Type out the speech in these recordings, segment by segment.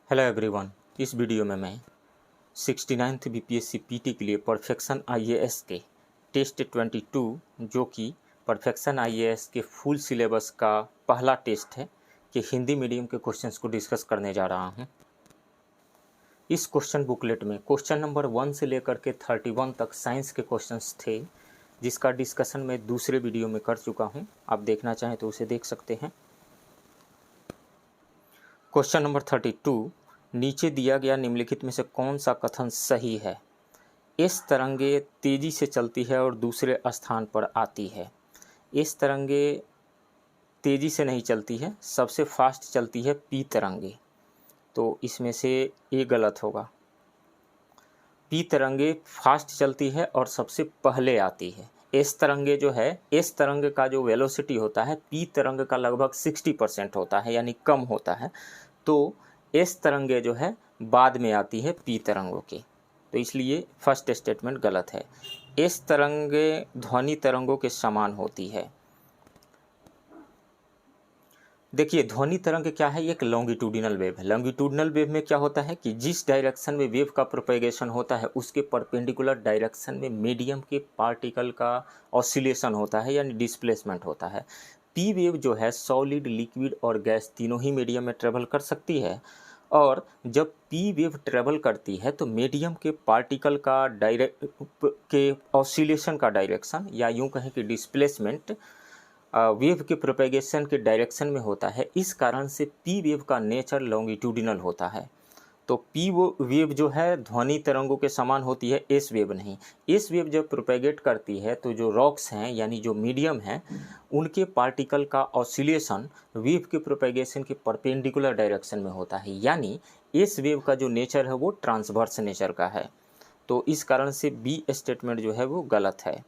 Hello everyone. इस video में मैं 69th बीपीएससी पीटी के लिए परफेक्शन आईएएस के टेस्ट 22 जो कि परफेक्शन आईएएस के फुल सिलेबस का पहला टेस्ट है कि हिंदी मीडियम के क्वेश्चंस को डिस्कस करने जा रहा हूं। इस क्वेश्चन बुकलेट में क्वेश्चन नंबर 1 से लेकर के 31 तक साइंस के क्वेश्चंस थे, जिसका डिस्कशन मैं दूसरे वीडियो में कर चुका हूँ। आप देखना चाहें तो उसे देख सकते हैं। क्वेश्चन नंबर 32, नीचे दिया गया निम्नलिखित में से कौन सा कथन सही है? इस तरंगे तेजी से चलती है और दूसरे स्थान पर आती है। इस तरंगे तेजी से नहीं चलती है, सबसे फास्ट चलती है पी तरंगे, तो इसमें से ए गलत होगा। पी तरंगे फास्ट चलती है और सबसे पहले आती है। एस तरंगे जो है, एस तरंग का जो वेलोसिटी होता है पी तरंग का लगभग 60% होता है, यानी कम होता है। तो एस तरंगे जो है बाद में आती है पी तरंगों के, तो इसलिए फर्स्ट स्टेटमेंट गलत है। एस तरंगे ध्वनि तरंगों के समान होती है। देखिए, ध्वनि तरंग क्या है? एक लॉन्गिट्यूडिनल वेव है। लॉन्गिट्यूडिनल वेव में क्या होता है कि जिस डायरेक्शन में वेव का प्रोपेगेशन होता है उसके परपेंडिकुलर डायरेक्शन में मीडियम के पार्टिकल का ऑसिलेशन होता है, यानी डिस्प्लेसमेंट होता है। पी वेव जो है सॉलिड, लिक्विड और गैस तीनों ही मीडियम में ट्रेवल कर सकती है, और जब पी वेव ट्रेवल करती है तो मीडियम के पार्टिकल का ऑसिलेशन का डायरेक्शन, या यूं कहें कि डिस्प्लेसमेंट, वेव के प्रोपेगेशन के डायरेक्शन में होता है। इस कारण से पी वेव का नेचर लॉन्गिट्यूडिनल होता है। तो पी वेव जो है ध्वनि तरंगों के समान होती है, एस वेव नहीं। एस वेव जब प्रोपेगेट करती है तो जो रॉक्स हैं, यानी जो मीडियम हैं, उनके पार्टिकल का ऑसिलेशन वेव के प्रोपेगेशन के परपेंडिकुलर डायरेक्शन में होता है, यानी एस वेव का जो नेचर है वो ट्रांसवर्स नेचर का है। तो इस कारण से बी स्टेटमेंट जो है वो गलत है।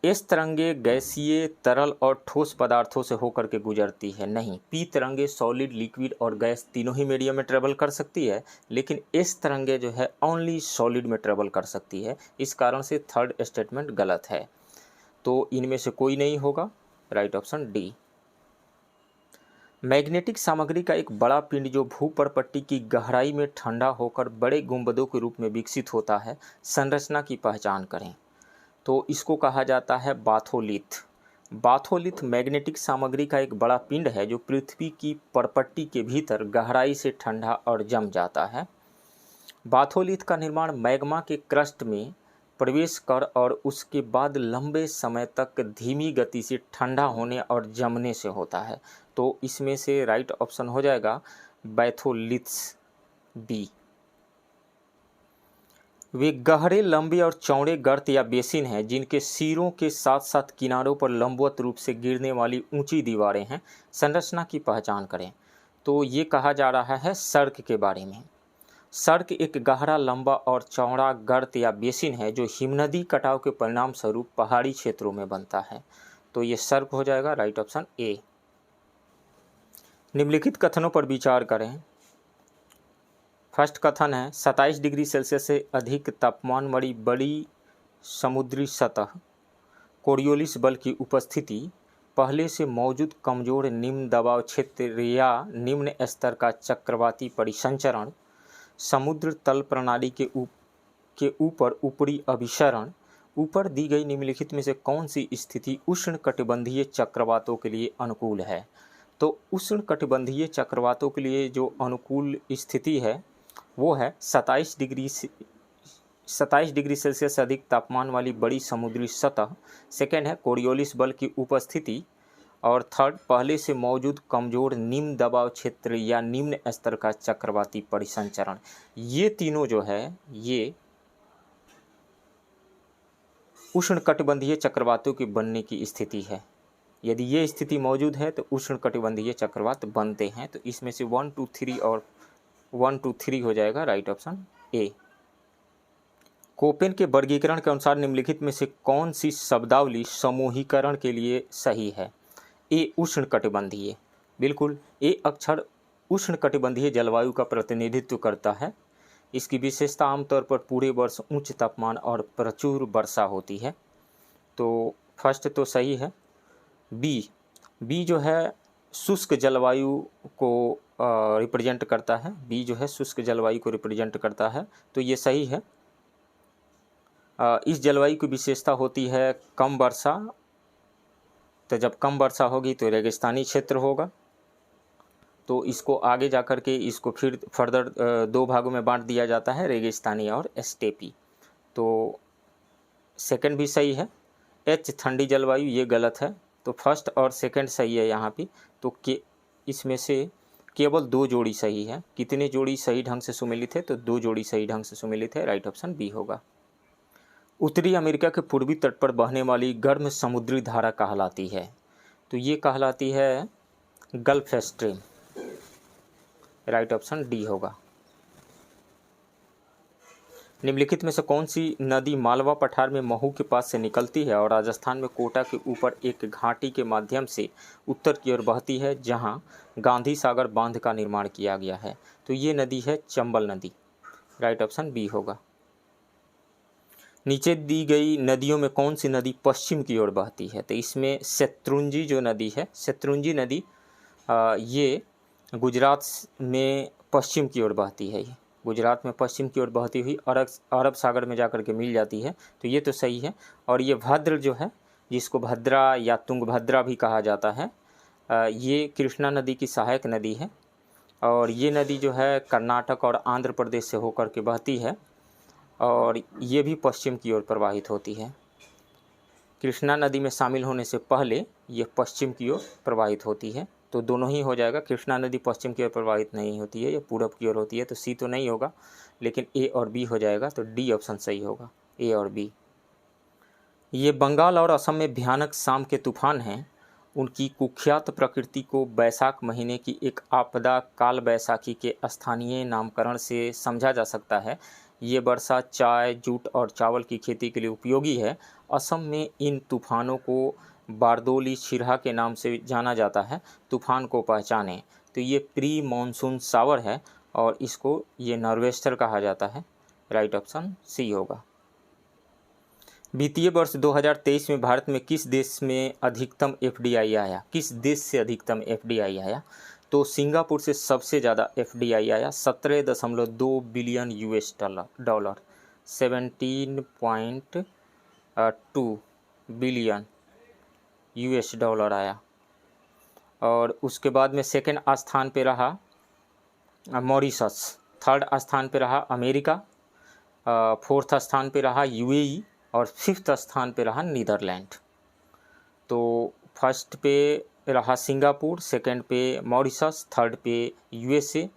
एस तरंगे गैसीय, तरल और ठोस पदार्थों से होकर के गुजरती है, नहीं। पी तरंगे सॉलिड, लिक्विड और गैस तीनों ही मीडियम में ट्रेवल कर सकती है, लेकिन एस तरंगे जो है ओनली सॉलिड में ट्रेवल कर सकती है। इस कारण से थर्ड स्टेटमेंट गलत है। तो इनमें से कोई नहीं होगा, राइट ऑप्शन डी। मैग्नेटिक सामग्री का एक बड़ा पिंड जो भूपर्पट्टी की गहराई में ठंडा होकर बड़े गुंबदों के रूप में विकसित होता है, संरचना की पहचान करें। तो इसको कहा जाता है बाथोलिथ। बाथोलिथ मैग्नेटिक सामग्री का एक बड़ा पिंड है जो पृथ्वी की परपट्टी के भीतर गहराई से ठंडा और जम जाता है। बाथोलिथ का निर्माण मैग्मा के क्रस्ट में प्रवेश कर और उसके बाद लंबे समय तक धीमी गति से ठंडा होने और जमने से होता है। तो इसमें से राइट ऑप्शन हो जाएगा बैथोलिथ्स, बी। वे गहरे, लंबे और चौड़े गर्त या बेसिन हैं जिनके सिरों के साथ साथ किनारों पर लंबवत रूप से गिरने वाली ऊंची दीवारें हैं। संरचना की पहचान करें। तो ये कहा जा रहा है सर्क के बारे में। सर्क एक गहरा, लंबा और चौड़ा गर्त या बेसिन है जो हिमनदी कटाव के परिणाम स्वरूप पहाड़ी क्षेत्रों में बनता है। तो ये सर्क हो जाएगा, राइट ऑप्शन ए। निम्नलिखित कथनों पर विचार करें। फर्स्ट कथन है 27 डिग्री सेल्सियस से अधिक तापमान वाली बड़ी समुद्री सतह कोरियोलिस बल की उपस्थिति, पहले से मौजूद कमजोर निम्न दबाव क्षेत्र या निम्न स्तर का चक्रवाती परिसंचरण, समुद्र तल प्रणाली के ऊपर ऊपरी अभिसरण। ऊपर दी गई निम्नलिखित में से कौन सी स्थिति उष्णकटिबंधीय चक्रवातों के लिए अनुकूल है? तो उष्णकटिबंधीय चक्रवातों के लिए जो अनुकूल स्थिति है वो है 27 डिग्री सेल्सियस से अधिक तापमान वाली बड़ी समुद्री सतह। सेकेंड है कोरियोलिस बल की उपस्थिति, और थर्ड पहले से मौजूद कमजोर निम्न दबाव क्षेत्र या निम्न स्तर का चक्रवाती परिसंचरण। ये तीनों जो है ये उष्णकटिबंधीय चक्रवातों के बनने की स्थिति है। यदि ये स्थिति मौजूद है तो उष्णकटिबंधीय चक्रवात बनते हैं। तो इसमें से 1 2 3 और 1 2 3 हो जाएगा, राइट ऑप्शन ए। कोपेन के वर्गीकरण के अनुसार निम्नलिखित में से कौन सी शब्दावली समूहीकरण के लिए सही है? ए उष्णकटिबंधीय, बिल्कुल। ए अक्षर उष्णकटिबंधीय जलवायु का प्रतिनिधित्व करता है। इसकी विशेषता आमतौर पर पूरे वर्ष उच्च तापमान और प्रचुर वर्षा होती है। तो फर्स्ट तो सही है। बी जो है शुष्क जलवायु को रिप्रेजेंट करता है, बी जो है शुष्क जलवायु को रिप्रेजेंट करता है, तो ये सही है। इस जलवायु की विशेषता होती है कम वर्षा, तो जब कम वर्षा होगी तो रेगिस्तानी क्षेत्र होगा। तो इसको आगे जा कर के इसको फिर फर्दर दो भागों में बांट दिया जाता है, रेगिस्तानी और स्टेपी। तो सेकंड भी सही है। एच ठंडी जलवायु, ये गलत है। तो फर्स्ट और सेकंड सही है यहाँ पे। तो इसमें से केवल 2 जोड़ी सही है। कितने जोड़ी सही ढंग से सुमेलित है? तो 2 जोड़ी सही ढंग से सुमेलित है। राइट ऑप्शन बी होगा। उत्तरी अमेरिका के पूर्वी तट पर बहने वाली गर्म समुद्री धारा कहलाती है, तो ये कहलाती है gulf stream. Right option D होगा। निम्नलिखित में से कौन सी नदी मालवा पठार में महू के पास से निकलती है और राजस्थान में कोटा के ऊपर एक घाटी के माध्यम से उत्तर की ओर बहती है, जहां गांधी सागर बांध का निर्माण किया गया है? तो ये नदी है चंबल नदी। राइट ऑप्शन बी होगा। नीचे दी गई नदियों में कौन सी नदी पश्चिम की ओर बहती है? तो इसमें शत्रुंजी जो नदी है, शत्रुंजी नदी ये गुजरात में पश्चिम की ओर बहती है। ये गुजरात में पश्चिम की ओर बहती हुई अरब सागर में जाकर के मिल जाती है, तो ये तो सही है। और ये भद्र जो है, जिसको भद्रा या तुंगभद्रा भी कहा जाता है, ये कृष्णा नदी की सहायक नदी है। और ये नदी जो है कर्नाटक और आंध्र प्रदेश से होकर के बहती है और ये भी पश्चिम की ओर प्रवाहित होती है। कृष्णा नदी में शामिल होने से पहले ये पश्चिम की ओर प्रवाहित होती है, तो दोनों ही हो जाएगा। कृष्णा नदी पश्चिम की ओर प्रवाहित नहीं होती है, ये पूरब की ओर होती है, तो सी तो नहीं होगा, लेकिन ए और बी हो जाएगा। तो डी ऑप्शन सही होगा, ए और बी। ये बंगाल और असम में भयानक शाम के तूफान हैं। उनकी कुख्यात प्रकृति को बैसाख महीने की एक आपदा काल बैसाखी के स्थानीय नामकरण से समझा जा सकता है। ये वर्षा चाय, जूट और चावल की खेती के लिए उपयोगी है। असम में इन तूफानों को बारदोली छिरहा के नाम से जाना जाता है। तूफान को पहचानें, तो ये प्री मानसून शावर है और इसको ये नॉर्वेस्टर कहा जाता है। राइट ऑप्शन सी होगा। वित्तीय वर्ष 2023 में भारत में किस देश में अधिकतम एफडीआई आया? किस देश से अधिकतम एफडीआई आया? तो सिंगापुर से सबसे ज़्यादा एफडीआई आया, 17.2 billion US dollar, 17.2 billion US dollar आया। और उसके बाद में सेकंड स्थान पे रहा मॉरिशस, थर्ड स्थान पे रहा अमेरिका, फोर्थ स्थान पे रहा यूएई और फिफ्थ स्थान पे रहा नीदरलैंड। तो फर्स्ट पे रहा सिंगापुर, सेकंड पे मॉरिशस, थर्ड पे यूएसए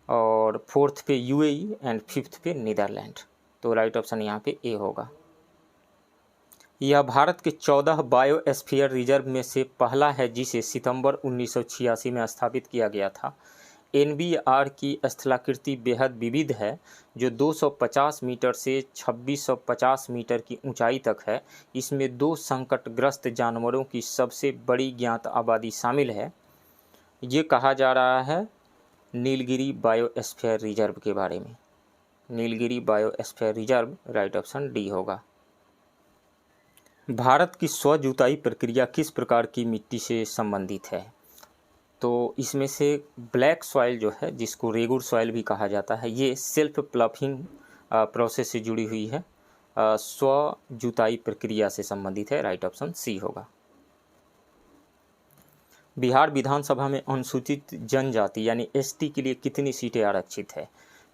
और फोर्थ पे यूएई एंड फिफ्थ पे नीदरलैंड। तो राइट ऑप्शन यहाँ पे ए होगा। यह भारत के 14 बायोस्फीयर रिजर्व में से पहला है जिसे सितंबर 1986 में स्थापित किया गया था। एनबीआर की स्थलाकृति बेहद विविध है, जो 250 मीटर से 2650 मीटर की ऊंचाई तक है। इसमें 2 संकटग्रस्त जानवरों की सबसे बड़ी ज्ञात आबादी शामिल है। ये कहा जा रहा है नीलगिरी बायोस्फीयर रिजर्व के बारे में। Nilgiri biosphere reserve, right option D होगा। भारत की स्व जुताई प्रक्रिया किस प्रकार की मिट्टी से संबंधित है? तो इसमें से ब्लैक सॉइल जो है, जिसको रेगुर सॉइल भी कहा जाता है, ये सेल्फ प्लफिंग प्रोसेस से जुड़ी हुई है, स्व जुताई प्रक्रिया से संबंधित है। राइट ऑप्शन सी होगा। बिहार विधानसभा में अनुसूचित जनजाति यानी एसटी के लिए कितनी सीटें आरक्षित है?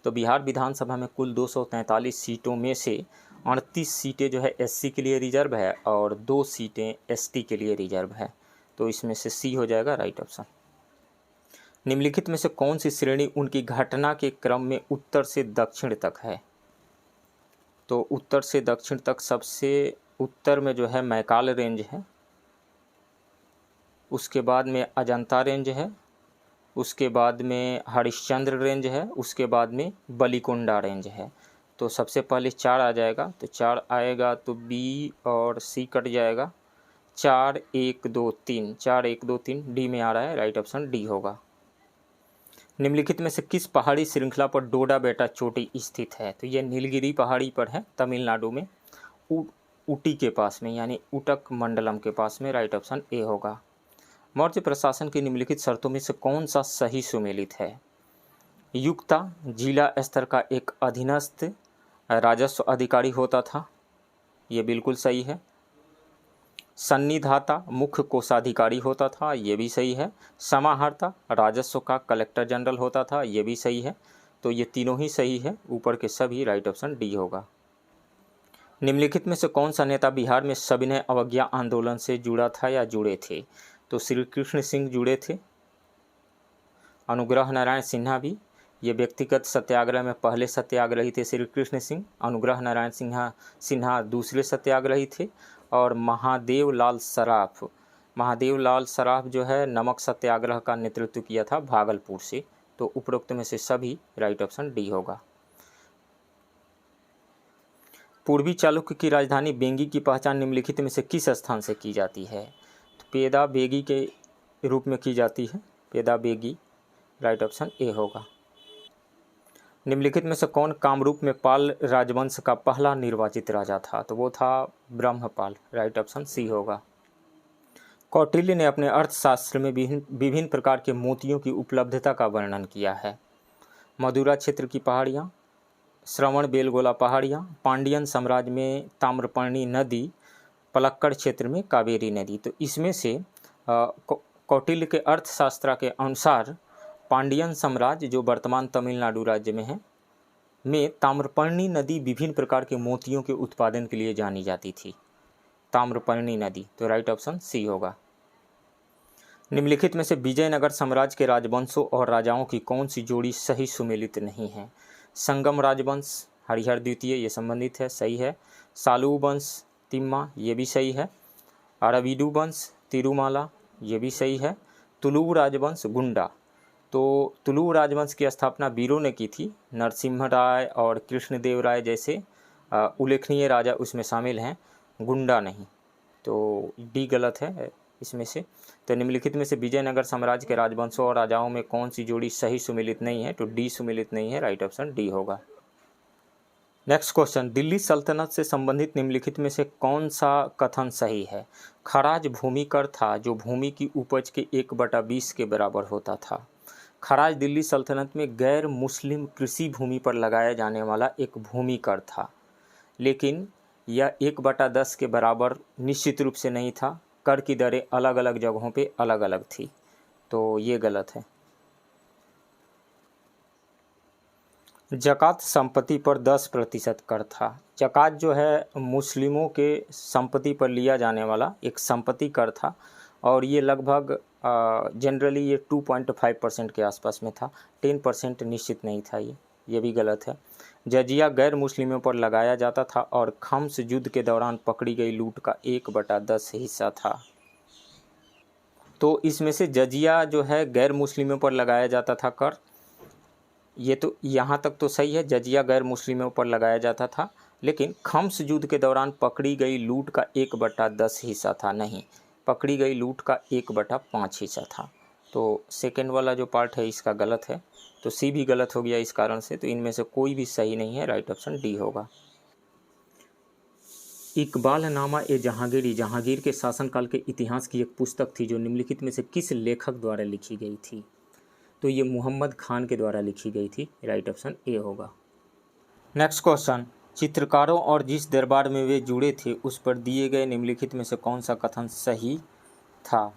तो बिहार विधानसभा में कुल 243 सीटों में से 38 सीटें जो है एससी के लिए रिजर्व है और 2 सीटें एसटी के लिए रिजर्व है। तो इसमें से सी हो जाएगा राइट ऑप्शन। निम्नलिखित में से कौन सी श्रेणी उनकी घटना के क्रम में उत्तर से दक्षिण तक है? तो उत्तर से दक्षिण तक सबसे उत्तर में जो है मैकाल रेंज है, उसके बाद में अजंता रेंज है, उसके बाद में हरिश्चंद्र रेंज है, उसके बाद में बलिकोंडा रेंज है। तो सबसे पहले 4 आ जाएगा, तो 4 आएगा तो बी और सी कट जाएगा। 4 1 2 3, 4 1 2 3 डी में आ रहा है। राइट ऑप्शन डी होगा। निम्नलिखित में से किस पहाड़ी श्रृंखला पर डोडा बेटा चोटी स्थित है? तो यह नीलगिरी पहाड़ी पर है, तमिलनाडु में, ऊटी के पास में, यानी उटक मंडलम के पास में। राइट ऑप्शन ए होगा। मौर्य प्रशासन की निम्नलिखित शर्तों में से कौन सा सही सुमेलित है? युक्ता जिला स्तर का एक अधीनस्थ राजस्व अधिकारी होता था, ये बिल्कुल सही है। सन्निधाता मुख्य कोषाधिकारी होता था, ये भी सही है। समाहर्ता राजस्व का कलेक्टर जनरल होता था, ये भी सही है। तो ये तीनों ही सही है, ऊपर के सभी राइट ऑप्शन डी होगा। निम्नलिखित में से कौन सा नेता बिहार में सविनय अवज्ञा आंदोलन से जुड़ा था या जुड़े थे? तो श्री कृष्ण सिंह जुड़े थे। अनुग्रह नारायण सिन्हा भी, ये व्यक्तिगत सत्याग्रह में पहले सत्याग्रही थे श्री कृष्ण सिंह। अनुग्रह नारायण सिन्हा दूसरे सत्याग्रही थे। और महादेव लाल सराफ जो है नमक सत्याग्रह का नेतृत्व किया था भागलपुर से। तो उपरोक्त में से सभी राइट ऑप्शन डी होगा। पूर्वी चालुक्य की राजधानी बेंगी की पहचान निम्नलिखित में से किस स्थान से की जाती है? तो पेदा बेगी के रूप में की जाती है, पेदा बेगी, राइट ऑप्शन ए होगा। निम्नलिखित में से कौन कामरूप में पाल राजवंश का पहला निर्वाचित राजा था? तो वो था ब्रह्मपाल, राइट ऑप्शन सी होगा। कौटिल्य ने अपने अर्थशास्त्र में विभिन्न प्रकार के मोतियों की उपलब्धता का वर्णन किया है। मदुरा क्षेत्र की पहाड़ियाँ, श्रवण बेलगोला पहाड़ियाँ, पांडियन साम्राज्य में ताम्रपर्णी नदी, पलक्कड़ क्षेत्र में कावेरी नदी। तो इसमें से कौटिल्य के अर्थशास्त्र के अनुसार पांडियन साम्राज्य जो वर्तमान तमिलनाडु राज्य में है में ताम्रपर्णी नदी विभिन्न प्रकार के मोतियों के उत्पादन के लिए जानी जाती थी, ताम्रपर्णी नदी। तो राइट ऑप्शन सी होगा। निम्नलिखित में से विजयनगर साम्राज्य के राजवंशों और राजाओं की कौन सी जोड़ी सही सुमेलित नहीं है? संगम राजवंश हरिहर द्वितीय, ये संबंधित है, सही है। सालू वंश तिम्मा, ये भी सही है। अरविडू वंश तिरुमाला, ये भी सही है। तुलु राजवंश गुंडा, तो तुलु राजवंश की स्थापना वीरों ने की थी, नरसिम्हा राय और कृष्णदेव राय जैसे उल्लेखनीय राजा उसमें शामिल हैं, गुंडा नहीं। तो डी गलत है इसमें से। तो निम्नलिखित में से विजयनगर साम्राज्य के राजवंशों और राजाओं में कौन सी जोड़ी सही सुमेलित नहीं है? तो डी सुमेलित नहीं है, राइट ऑप्शन डी होगा। नेक्स्ट क्वेश्चन, दिल्ली सल्तनत से संबंधित निम्नलिखित में से कौन सा कथन सही है? खराज भूमि कर था जो भूमि की उपज के 1/20 के बराबर होता था। खराज दिल्ली सल्तनत में गैर मुस्लिम कृषि भूमि पर लगाया जाने वाला एक भूमि कर था, लेकिन यह 1/10 के बराबर निश्चित रूप से नहीं था। कर की दरें अलग अलग जगहों पे अलग अलग थी, तो ये गलत है। जकात संपत्ति पर 10% कर था। जकात जो है मुस्लिमों के संपत्ति पर लिया जाने वाला एक संपत्ति कर था, और ये लगभग जनरली ये 2.5% के आसपास में था, 10% निश्चित नहीं था। ये भी गलत है। जजिया गैर मुस्लिमों पर लगाया जाता था और खम्स युद्ध के दौरान पकड़ी गई लूट का 1/10 हिस्सा था। तो इसमें से जजिया जो है गैर मुस्लिमों पर लगाया जाता था कर, ये तो यहाँ तक तो सही है, जजिया गैर मुस्लिमों पर लगाया जाता था, लेकिन खम्स युद्ध के दौरान पकड़ी गई लूट का 1/10 हिस्सा था, नहीं, पकड़ी गई लूट का 1/5 हिस्सा था। तो सेकेंड वाला जो पार्ट है इसका गलत है, तो सी भी गलत हो गया इस कारण से। तो इनमें से कोई भी सही नहीं है, राइट ऑप्शन डी होगा। इकबाल नामा ए जहांगीरी जहांगीर के शासनकाल के इतिहास की एक पुस्तक थी जो निम्नलिखित में से किस लेखक द्वारा लिखी गई थी? तो ये मोहम्मद खान के द्वारा लिखी गई थी, राइट ऑप्शन ए होगा। नेक्स्ट क्वेश्चन, चित्रकारों और जिस दरबार में वे जुड़े थे उस पर दिए गए निम्नलिखित में से कौन सा कथन सही था?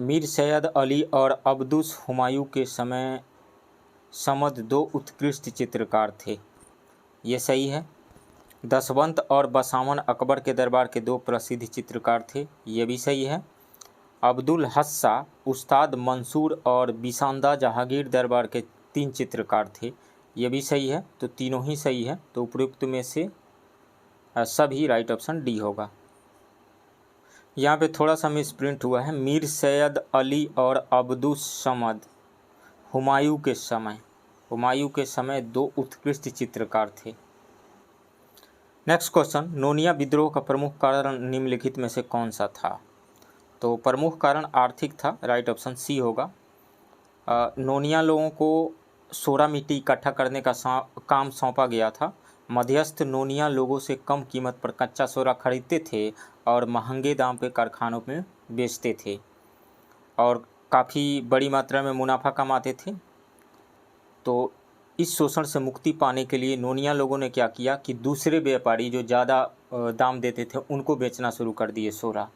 मीर सैयद अली और अब्दुस हुमायूं के समय समद 2 उत्कृष्ट चित्रकार थे, ये सही है। दसवंत और बसावन अकबर के दरबार के 2 प्रसिद्ध चित्रकार थे, ये भी सही है। अब्दुल हस्सा, उस्ताद मंसूर और बिसांदा जहांगीर दरबार के 3 चित्रकार थे, ये भी सही है। तो तीनों ही सही है, तो उपयुक्त में से सभी राइट ऑप्शन डी होगा। यहाँ पे थोड़ा सा मिसप्रिंट हुआ है, मीर सैयद अली और अब्दुस समद हुमायूं के समय 2 उत्कृष्ट चित्रकार थे। नेक्स्ट क्वेश्चन, नोनिया विद्रोह का प्रमुख कारण निम्नलिखित में से कौन सा था? तो प्रमुख कारण आर्थिक था, राइट ऑप्शन सी होगा। नोनिया लोगों को सोरा मिट्टी इकट्ठा करने का काम सौंपा गया था। मध्यस्थ नोनिया लोगों से कम कीमत पर कच्चा सोरा खरीदते थे और महंगे दाम पे कारखानों में बेचते थे। और काफ़ी बड़ी मात्रा में मुनाफा कमाते थे। तो इस शोषण से मुक्ति पाने के लिए नोनिया लोगों ने क्या किया कि दूसरे व्यापारी जो ज़्यादा दाम देते थे उनको बेचना शुरू कर दिए सोरा।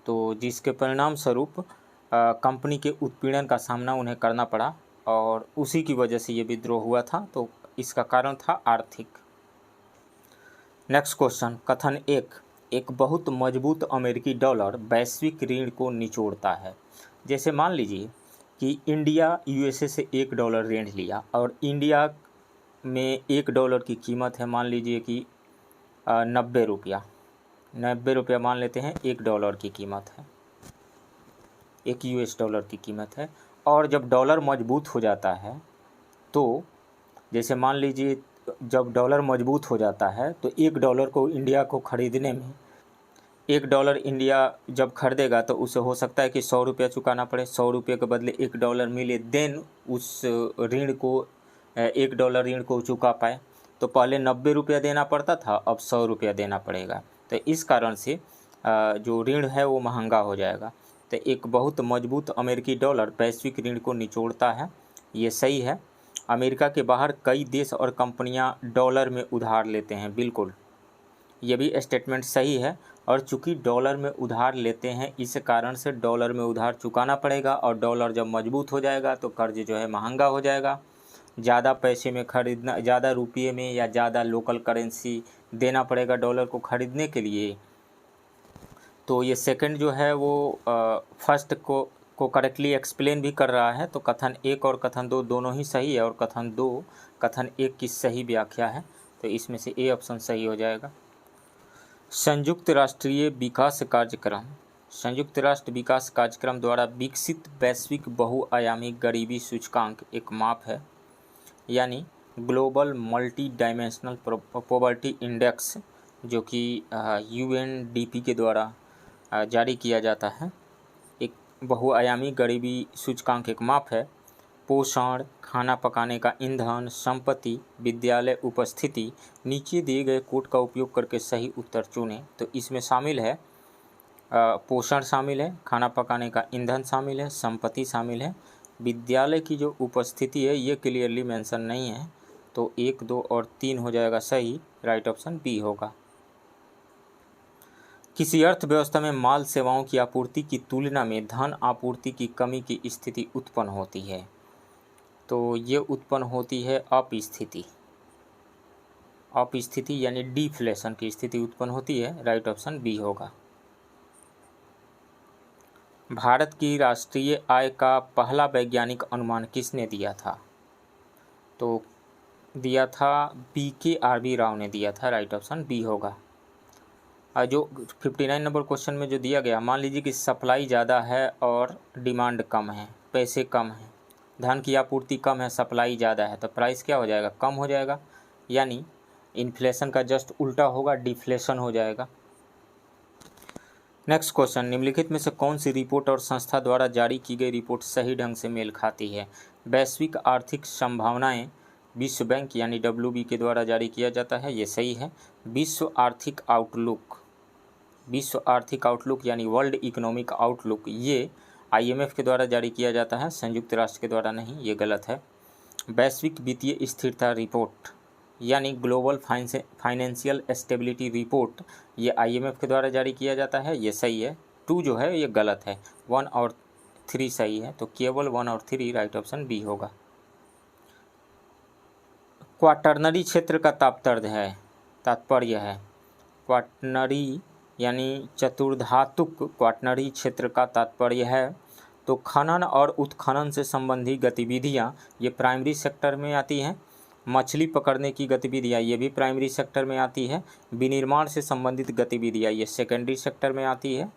तो जिसके परिणाम स्वरूप कंपनी के उत्पीड़न का सामना उन्हें करना पड़ा और उसी की वजह से ये विद्रोह हुआ था। तो इसका कारण था आर्थिक। नेक्स्ट क्वेश्चन, कथन एक बहुत मजबूत अमेरिकी डॉलर वैश्विक ऋण को निचोड़ता है। जैसे मान लीजिए कि इंडिया यूएसए से $1 ऋण लिया और इंडिया में $1 की कीमत है, मान लीजिए कि 90 रुपया, 90 रुपया मान लेते हैं $1 की कीमत है, $1 की कीमत है। और जब डॉलर मजबूत हो जाता है तो जैसे मान लीजिए जब डॉलर मजबूत हो जाता है तो $1 को इंडिया को ख़रीदने में, $1 इंडिया जब खरीदेगा तो उसे हो सकता है कि 100 रुपया चुकाना पड़े, 100 रुपये के बदले $1 मिले, देन उस ऋण को $1 ऋण को चुका पाए। तो पहले 90 रुपया देना पड़ता था, अब 100 रुपया देना पड़ेगा। तो इस कारण से जो ऋण है वो महंगा हो जाएगा। तो एक बहुत मजबूत अमेरिकी डॉलर वैश्विक ऋण को निचोड़ता है, ये सही है। अमेरिका के बाहर कई देश और कंपनियां डॉलर में उधार लेते हैं, बिल्कुल ये भी स्टेटमेंट सही है। और चूंकि डॉलर में उधार लेते हैं इस कारण से डॉलर में उधार चुकाना पड़ेगा और डॉलर जब मजबूत हो जाएगा तो कर्ज जो है महंगा हो जाएगा, ज़्यादा पैसे में खरीदना, ज़्यादा रुपये में या ज़्यादा लोकल करेंसी देना पड़ेगा डॉलर को ख़रीदने के लिए। तो ये सेकंड जो है वो फर्स्ट को करेक्टली एक्सप्लेन भी कर रहा है। तो कथन 1 और कथन 2 दोनों ही सही है और कथन 2 कथन 1 की सही व्याख्या है। तो इसमें से ए ऑप्शन सही हो जाएगा। संयुक्त राष्ट्रीय विकास कार्यक्रम, संयुक्त राष्ट्र विकास कार्यक्रम द्वारा विकसित वैश्विक बहुआयामी गरीबी सूचकांक एक माप है, यानी global multi dimensional poverty index, जो कि UNDP के द्वारा जारी किया जाता है। एक बहुआयामी गरीबी सूचकांक एक माप है। पोषण, खाना पकाने का ईंधन, संपत्ति, विद्यालय उपस्थिति, नीचे दिए गए कोड का उपयोग करके सही उत्तर चुनें। तो इसमें शामिल है पोषण शामिल है, खाना पकाने का ईंधन शामिल है, संपत्ति शामिल है, विद्यालय की जो उपस्थिति है ये क्लियरली मेंशन नहीं है। तो 1, 2 और 3 हो जाएगा सही, राइट ऑप्शन बी होगा। किसी अर्थव्यवस्था में माल सेवाओं की आपूर्ति की तुलना में धन आपूर्ति की कमी की स्थिति उत्पन्न होती है। तो ये उत्पन्न होती है अपस्थिति, अपस्थिति यानी डिफ्लेशन की स्थिति उत्पन्न होती है, राइट ऑप्शन बी होगा। भारत की राष्ट्रीय आय का पहला वैज्ञानिक अनुमान किसने दिया था? तो दिया था BKRB राव ने दिया था, राइट ऑप्शन बी होगा। जो 59 नंबर क्वेश्चन में जो दिया गया, मान लीजिए कि सप्लाई ज़्यादा है और डिमांड कम है, पैसे कम हैं, धन की आपूर्ति कम है, सप्लाई ज़्यादा है, तो प्राइस क्या हो जाएगा? कम हो जाएगा, यानी इन्फ्लेशन का जस्ट उल्टा होगा, डिफ्लेशन हो जाएगा। नेक्स्ट क्वेश्चन, निम्नलिखित में से कौन सी रिपोर्ट और संस्था द्वारा जारी की गई रिपोर्ट सही ढंग से मेल खाती है? वैश्विक आर्थिक संभावनाएं विश्व बैंक यानी WB के द्वारा जारी किया जाता है, ये सही है। विश्व आर्थिक आउटलुक, विश्व आर्थिक आउटलुक यानी वर्ल्ड इकोनॉमिक आउटलुक, ये IMF के द्वारा जारी किया जाता है, संयुक्त राष्ट्र के द्वारा नहीं, ये गलत है। वैश्विक वित्तीय स्थिरता रिपोर्ट यानी ग्लोबल फाइनेंशियल स्टेबिलिटी रिपोर्ट, ये IMF के द्वारा जारी किया जाता है, ये सही है। 2 जो है ये गलत है, 1 और 3 सही है। तो केवल 1 और 3, राइट ऑप्शन बी होगा। क्वाटरनरी क्षेत्र का तात्पर्य है क्वाटरनरी यानी चतुर्धातुक क्वाटरनरी क्षेत्र का तात्पर्य है तो खनन और उत्खनन से संबंधी गतिविधियां ये प्राइमरी सेक्टर में आती हैं। मछली पकड़ने की गतिविधियां ये भी प्राइमरी सेक्टर में आती है। विनिर्माण से संबंधित गतिविधियां ये सेकेंडरी सेक्टर में आती है।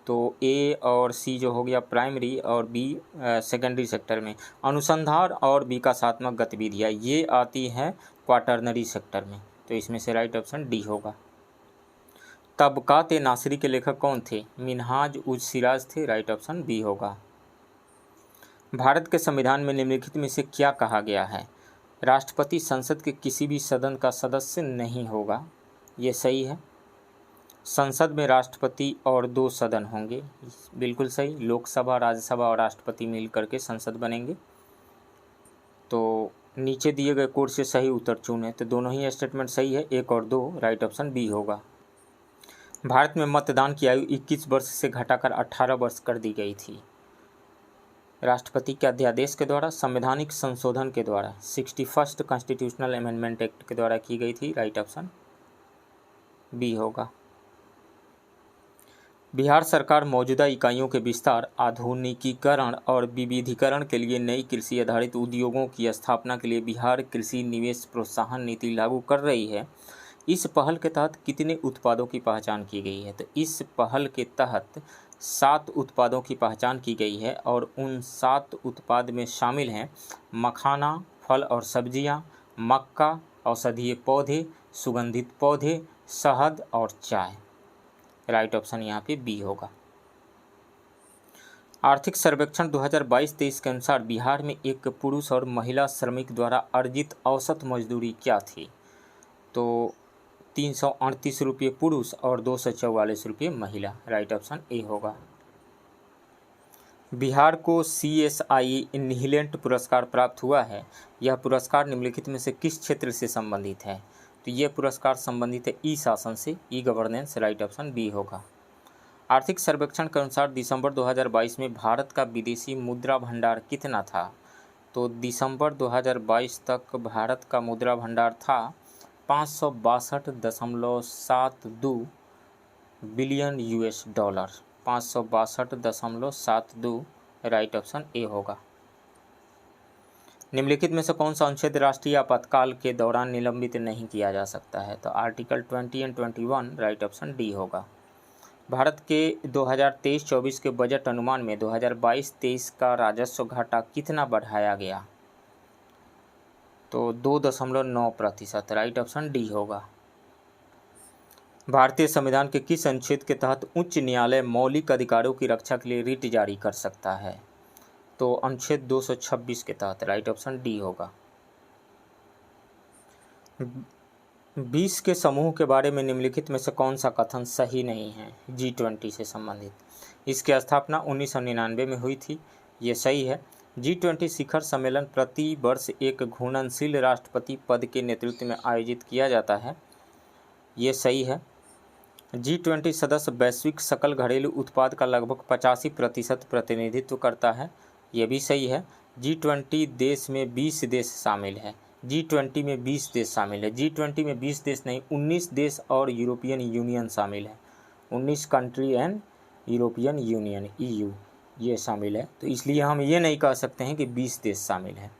तो ए और सी जो हो गया प्राइमरी और बी सेकेंडरी सेक्टर में। अनुसंधान और विकासात्मक गतिविधियां ये आती हैं क्वाटरनरी सेक्टर में। तो इसमें से राइट ऑप्शन डी होगा। तबकात नासरी के लेखक कौन थे? मिनहाज उज सिराज थे, राइट ऑप्शन बी होगा। भारत के संविधान में निम्नलिखित में से क्या कहा गया है? राष्ट्रपति संसद के किसी भी सदन का सदस्य नहीं होगा, ये सही है। संसद में राष्ट्रपति और 2 सदन होंगे। बिल्कुल सही, लोकसभा, राज्यसभा और राष्ट्रपति मिल करके संसद बनेंगे। तो नीचे दिए गए कोड से सही उत्तर चुनें। तो दोनों ही स्टेटमेंट सही है, 1 और 2, राइट ऑप्शन बी होगा। भारत में मतदान की आयु 21 वर्ष से घटाकर 18 वर्ष कर दी गई थी। राष्ट्रपति के अध्यादेश के द्वारा, संवैधानिक संशोधन के द्वारा, 61st कॉन्स्टिट्यूशनल अमेंडमेंट एक्ट के द्वारा की गई थी, राइट ऑप्शन बी होगा। बिहार सरकार मौजूदा इकाइयों के विस्तार, आधुनिकीकरण और विविधीकरण के लिए नई कृषि आधारित उद्योगों की स्थापना के लिए बिहार कृषि निवेश प्रोत्साहन नीति लागू कर रही है। इस पहल के तहत कितने उत्पादों की पहचान की गई है? तो इस पहल के तहत 7 उत्पादों की पहचान की गई है और उन 7 उत्पाद में शामिल हैं मखाना, फल और सब्जियां, मक्का, औषधीय पौधे, सुगंधित पौधे, शहद और चाय। राइट ऑप्शन यहाँ पे बी होगा। आर्थिक सर्वेक्षण 2022-23 के अनुसार बिहार में एक पुरुष और महिला श्रमिक द्वारा अर्जित औसत मजदूरी क्या थी? तो 338 रुपये पुरुष और 244 रुपये महिला। राइट ऑप्शन ए होगा। बिहार को CSI इन्हिलेंट पुरस्कार प्राप्त हुआ है। यह पुरस्कार निम्नलिखित में से किस क्षेत्र से संबंधित है? तो यह पुरस्कार संबंधित है ई शासन से, e governance. Right option B होगा। आर्थिक सर्वेक्षण के अनुसार दिसंबर 2022 में भारत का विदेशी मुद्रा भंडार कितना था? तो दिसंबर 2022 तक भारत का मुद्रा भंडार था 562.72 बिलियन $, 562.72। राइट ऑप्शन ए होगा। निम्नलिखित में से कौन सा अनुच्छेद राष्ट्रीय आपातकाल के दौरान निलंबित नहीं किया जा सकता है? तो article 20 and 21। Right option D होगा। भारत के 2023-24 के बजट अनुमान में 2022-23 का राजस्व घाटा कितना बढ़ाया गया? तो 2.9%। राइट ऑप्शन डी होगा। भारतीय संविधान के किस अनुच्छेद के तहत उच्च न्यायालय मौलिक अधिकारों की रक्षा के लिए रिट जारी कर सकता है? तो अनुच्छेद 226 के तहत। राइट ऑप्शन डी होगा। 20 के समूह के बारे में निम्नलिखित में से कौन सा कथन सही नहीं है? G20 से संबंधित। इसकी स्थापना 1999 में हुई थी, ये सही है। G20 शिखर सम्मेलन प्रति वर्ष एक घूर्णनशील राष्ट्रपति पद के नेतृत्व में आयोजित किया जाता है, ये सही है। G20 सदस्य वैश्विक सकल घरेलू उत्पाद का लगभग 85% प्रतिनिधित्व करता है, ये भी सही है। G20 देश में 20 देश शामिल है। G20 में 20 देश शामिल है। G20 में 20 देश नहीं, 19 देश और यूरोपियन यूनियन शामिल है। 19 country and European union EU ये शामिल है। तो इसलिए हम ये नहीं कह सकते हैं कि 20 देश शामिल है।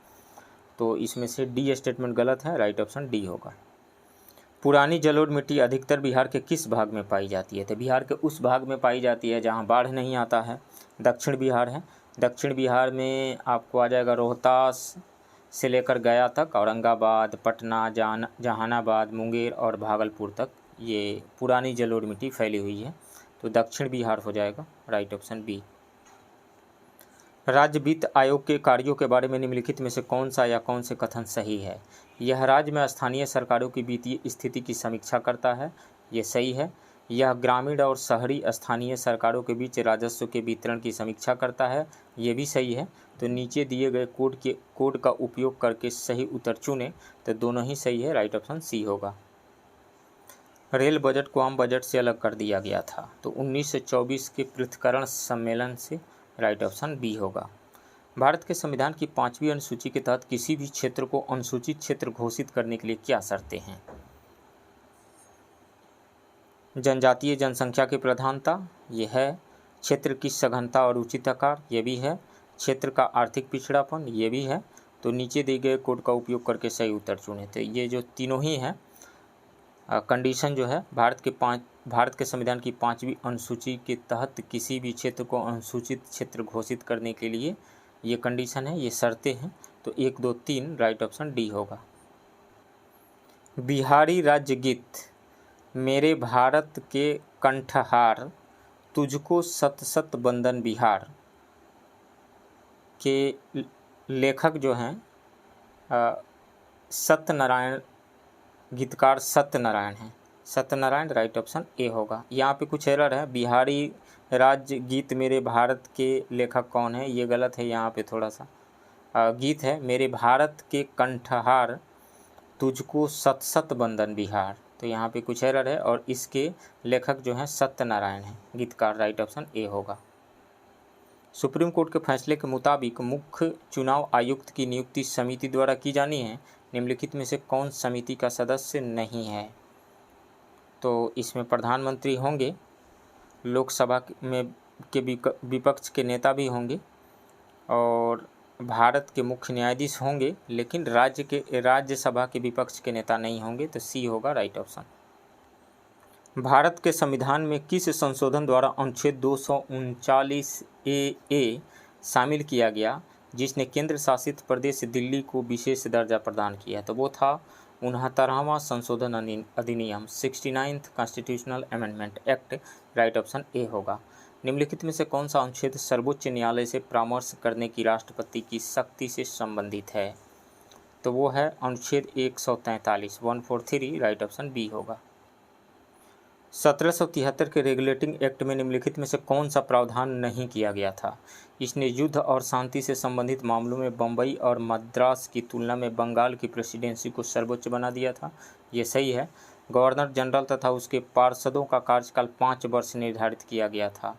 तो इसमें से डी स्टेटमेंट गलत है। राइट ऑप्शन डी होगा। पुरानी जलोढ़ मिट्टी अधिकतर बिहार के किस भाग में पाई जाती है? तो बिहार के उस भाग में पाई जाती है जहाँ बाढ़ नहीं आता है। दक्षिण बिहार है। दक्षिण बिहार में आपको आ जाएगा रोहतास से लेकर गया तक, औरंगाबाद, पटना, जहानाबाद, मुंगेर और भागलपुर तक ये पुरानी जलोढ़ मिट्टी फैली हुई है। तो दक्षिण बिहार हो जाएगा। Right option B. राज्य वित्त आयोग के कार्यों के बारे में निम्नलिखित में से कौन सा या कौन से कथन सही है? यह राज्य में स्थानीय सरकारों की वित्तीय स्थिति की समीक्षा करता है, ये सही है। यह ग्रामीण और शहरी स्थानीय सरकारों के बीच राजस्व के वितरण की समीक्षा करता है, ये भी सही है। तो नीचे दिए गए कोड का उपयोग करके सही उत्तर चुनें। तो दोनों ही सही है। राइट ऑप्शन सी होगा। रेल बजट को आम बजट से अलग कर दिया गया था। तो 1924 के पृथक्करण सम्मेलन से। राइट ऑप्शन बी होगा। भारत के संविधान की 5वीं अनुसूची के तहत किसी भी क्षेत्र को अनुसूचित क्षेत्र घोषित करने के लिए क्या शर्तें हैं? जनजातीय जनसंख्या की प्रधानता, यह है। क्षेत्र की सघनता और उचित आकार, ये भी है। क्षेत्र का आर्थिक पिछड़ापन, ये भी है। तो नीचे दिए गए कोड का उपयोग करके सही उत्तर चुनें। तो ये जो तीनों ही हैं कंडीशन जो है भारत के संविधान की 5वीं अनुसूची के तहत किसी भी क्षेत्र को अनुसूचित क्षेत्र घोषित करने के लिए ये कंडीशन है, ये शर्तें हैं। तो 1, 2, 3 राइट ऑप्शन डी होगा। बिहारी राज्य गीत मेरे भारत के कंठहार तुझको सत सत बंदन बिहार के लेखक जो हैं सत्यनारायण, गीतकार सत्यनारायण हैं। सत्यनारायण, राइट ऑप्शन ए होगा। यहाँ पे कुछ एरर है, बिहारी राज्य गीत मेरे भारत के लेखक कौन है, ये गलत है। यहाँ पे थोड़ा सा गीत है मेरे भारत के कंठहार तुझको सत सत बंदन बिहार, तो यहाँ पे कुछ एरर है और इसके लेखक जो हैं सत्यनारायण हैं, गीतकार, राइट ऑप्शन ए होगा। सुप्रीम कोर्ट के फैसले के मुताबिक मुख्य चुनाव आयुक्त की नियुक्ति समिति द्वारा की जानी है, निम्नलिखित में से कौन समिति का सदस्य नहीं है। तो इसमें प्रधानमंत्री होंगे, लोकसभा में के विपक्ष के नेता भी होंगे और भारत के मुख्य न्यायाधीश होंगे, लेकिन राज्यसभा के विपक्ष के नेता नहीं होंगे, तो सी होगा राइट ऑप्शन। भारत के संविधान में किस संशोधन द्वारा अनुच्छेद 239A शामिल किया गया जिसने केंद्र शासित प्रदेश दिल्ली को विशेष दर्जा प्रदान किया, तो वो था 69वां संशोधन अधिनियम, 69th constitutional amendment act, right option A होगा। निम्नलिखित में से कौन सा अनुच्छेद सर्वोच्च न्यायालय से परामर्श करने की राष्ट्रपति की शक्ति से संबंधित है, तो वो है अनुच्छेद 143, 143, राइट ऑप्शन बी होगा। 1773 के रेगुलेटिंग एक्ट में निम्नलिखित में से कौन सा प्रावधान नहीं किया गया था। इसने युद्ध और शांति से संबंधित मामलों में बम्बई और मद्रास की तुलना में बंगाल की प्रेसिडेंसी को सर्वोच्च बना दिया था, ये सही है। गवर्नर जनरल तथा उसके पार्षदों का कार्यकाल 5 वर्ष निर्धारित किया गया था,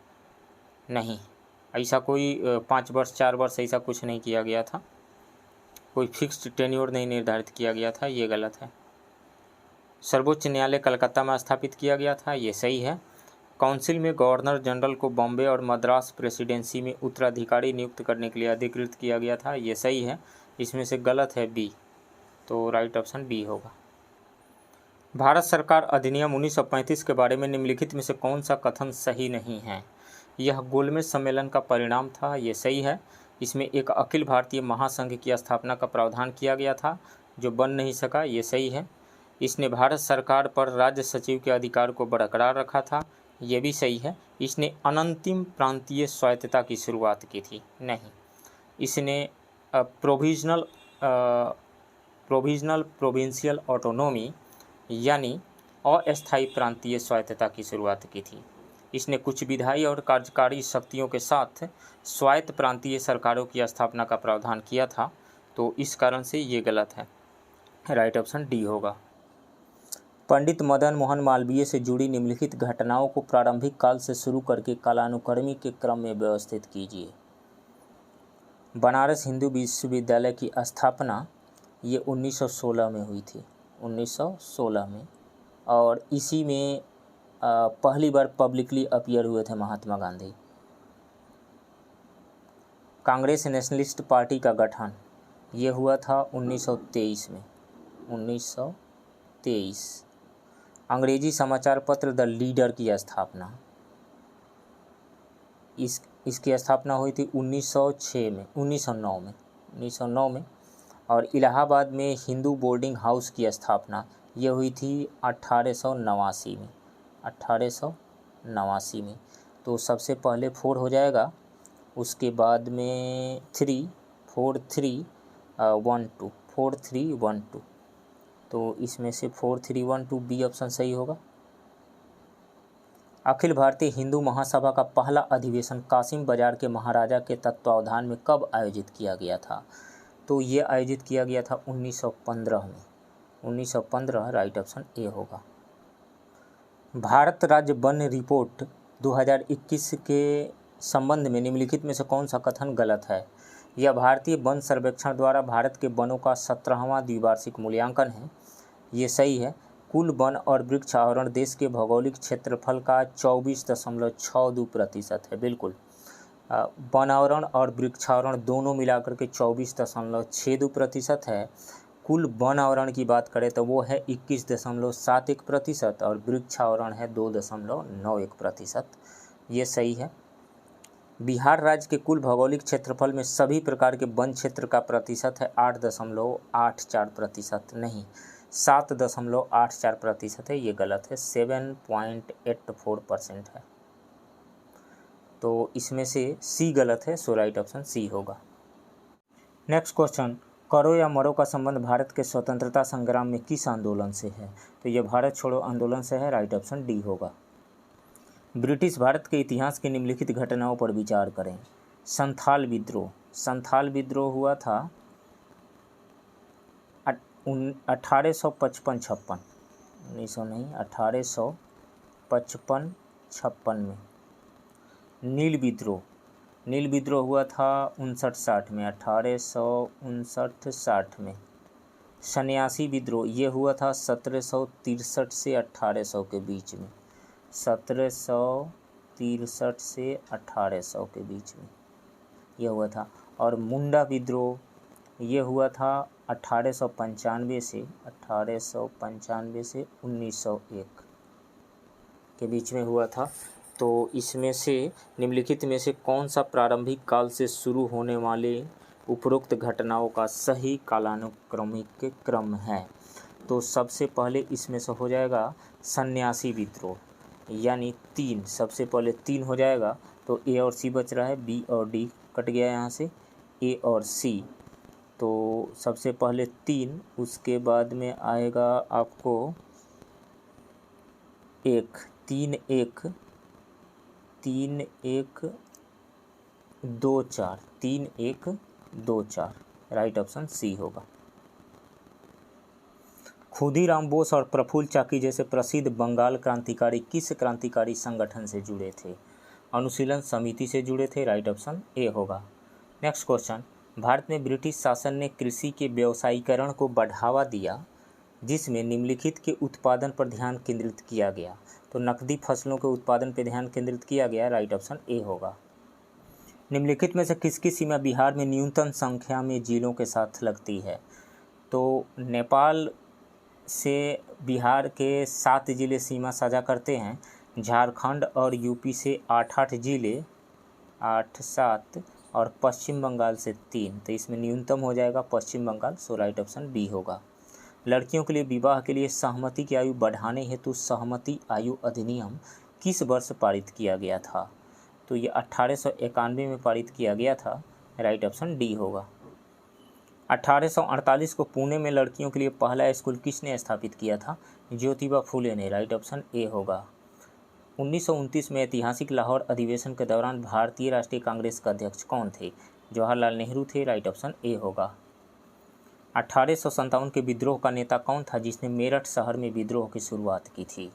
नहीं, ऐसा कोई 5 वर्ष 4 वर्ष ऐसा कुछ नहीं किया गया था, कोई फिक्स्ड टेन्योर नहीं निर्धारित किया गया था, ये गलत है। सर्वोच्च न्यायालय कलकत्ता में स्थापित किया गया था, ये सही है। काउंसिल में गवर्नर जनरल को बॉम्बे और मद्रास प्रेसिडेंसी में उत्तराधिकारी नियुक्त करने के लिए अधिकृत किया गया था, ये सही है। इसमें से गलत है बी, तो राइट ऑप्शन बी होगा। भारत सरकार अधिनियम 1935 के बारे में निम्नलिखित में से कौन सा कथन सही नहीं है। यह गोलमेज सम्मेलन का परिणाम था, ये सही है। इसमें एक अखिल भारतीय महासंघ की स्थापना का प्रावधान किया गया था जो बन नहीं सका, ये सही है। इसने भारत सरकार पर राज्य सचिव के अधिकार को बरकरार रखा था, ये भी सही है। इसने अनंतिम प्रांतीय स्वायत्तता की शुरुआत की थी, नहीं। इसने प्रोविजनल प्रोविंशियल ऑटोनोमी यानी अस्थायी प्रांतीय स्वायत्तता की शुरुआत की थी। इसने कुछ विधायी और कार्यकारी शक्तियों के साथ स्वायत्त प्रांतीय सरकारों की स्थापना का प्रावधान किया था, तो इस कारण से ये गलत है, राइट ऑप्शन डी होगा। पंडित मदन मोहन मालवीय से जुड़ी निम्नलिखित घटनाओं को प्रारंभिक काल से शुरू करके कालानुक्रमिक के क्रम में व्यवस्थित कीजिए। बनारस हिंदू विश्वविद्यालय की स्थापना ये 1916 में हुई थी, 1916 में, और इसी में पहली बार पब्लिकली अपीयर हुए थे महात्मा गांधी। कांग्रेस नेशनलिस्ट पार्टी का गठन ये हुआ था 1923 में, 1923। अंग्रेजी समाचार पत्र द लीडर की स्थापना, इसकी स्थापना हुई थी 1909 में। और इलाहाबाद में हिंदू बोर्डिंग हाउस की स्थापना ये हुई थी 1889 में, 1889 में। तो सबसे पहले 4 हो जाएगा, उसके बाद में 3, 4, 3, 1, 2, 4, 3, 1, 2, तो इसमें से 4, 3, 1, 2 बी ऑप्शन सही होगा। अखिल भारतीय हिंदू महासभा का पहला अधिवेशन कासिम बाजार के महाराजा के तत्वावधान में कब आयोजित किया गया था, तो ये आयोजित किया गया था 1915 में, 1915, राइट ऑप्शन ए होगा। भारत राज्य वन रिपोर्ट 2021 के संबंध में निम्नलिखित में से कौन सा कथन गलत है। यह भारतीय वन सर्वेक्षण द्वारा भारत के वनों का 17वां द्विवार्षिक मूल्यांकन है, ये सही है। कुल वन और वृक्ष आवरण देश के भौगोलिक क्षेत्रफल का 24.62% है, बिल्कुल। वन आवरण और वृक्षावरण दोनों मिलाकर के 24.62% है। कुल वन आवरण की बात करें तो वो है 21.71% और वृक्षावरण है 2.91%, ये सही है। बिहार राज्य के कुल भौगोलिक क्षेत्रफल में सभी प्रकार के वन क्षेत्र का प्रतिशत है 8.84%, नहीं 7.84% है, ये गलत है, 7.84% है। तो इसमें से सी गलत है, सो राइट ऑप्शन सी होगा। नेक्स्ट क्वेश्चन, करो या मरो का संबंध भारत के स्वतंत्रता संग्राम में किस आंदोलन से है? तो ये भारत छोड़ो आंदोलन से है। राइट ऑप्शन डी होगा। ब्रिटिश भारत के इतिहास की निम्नलिखित घटनाओं पर विचार करें। संथाल विद्रोह। संथाल विद्रोह हुआ था 1855-56 1855-56 में। नील विद्रोह। नील विद्रोह हुआ था 59-60 में, 1859-60 में। सन्यासी विद्रोह ये हुआ था 1763 से 1800 के बीच में। 1763 से 1800 के बीच में यह हुआ था। और मुंडा विद्रोह ये हुआ था 1895 से 1901 के बीच में हुआ था। तो इसमें से निम्नलिखित में से कौन सा प्रारंभिक काल से शुरू होने वाले उपरोक्त घटनाओं का सही कालानुक्रमिक क्रम है? तो सबसे पहले इसमें से हो जाएगा सन्यासी विद्रोह, यानी 3। सबसे पहले 3 हो जाएगा। तो ए और सी बच रहा है, बी और डी कट गया यहाँ से, ए और सी। तो सबसे पहले 3, उसके बाद में आएगा आपको 1, 3 1 2 4, 3 1 2 4। राइट ऑप्शन सी होगा। खुदीराम बोस और प्रफुल्ल चाकी जैसे प्रसिद्ध बंगाल क्रांतिकारी किस क्रांतिकारी संगठन से जुड़े थे? अनुशीलन समिति से जुड़े थे। राइट ऑप्शन ए होगा। नेक्स्ट क्वेश्चन, भारत में ब्रिटिश शासन ने कृषि के व्यावसायीकरण को बढ़ावा दिया जिसमें निम्नलिखित के उत्पादन पर ध्यान केंद्रित किया गया। तो नकदी फसलों के उत्पादन पर ध्यान केंद्रित किया गया। राइट ऑप्शन ए होगा। निम्नलिखित में से किसकी सीमा बिहार में न्यूनतम संख्या में जिलों के साथ लगती है? तो नेपाल से बिहार के 7 जिले सीमा साझा करते हैं। झारखंड और यूपी से 8 जिले, 8-7, और पश्चिम बंगाल से 3। तो इसमें न्यूनतम हो जाएगा पश्चिम बंगाल। सो राइट ऑप्शन बी होगा। लड़कियों के लिए विवाह के लिए सहमति की आयु बढ़ाने हेतु सहमति आयु अधिनियम किस वर्ष पारित किया गया था? तो ये 1891 में पारित किया गया था। राइट ऑप्शन डी होगा। 1848 को पुणे में लड़कियों के लिए पहला स्कूल किसने स्थापित किया था? ज्योतिबा फुले ने। राइट ऑप्शन ए होगा। 1929 में ऐतिहासिक लाहौर अधिवेशन के दौरान भारतीय राष्ट्रीय कांग्रेस का अध्यक्ष कौन थे? जवाहरलाल नेहरू थे। राइट ऑप्शन ए होगा। 1857 के विद्रोह का नेता कौन था जिसने मेरठ शहर में विद्रोह की शुरुआत की थी?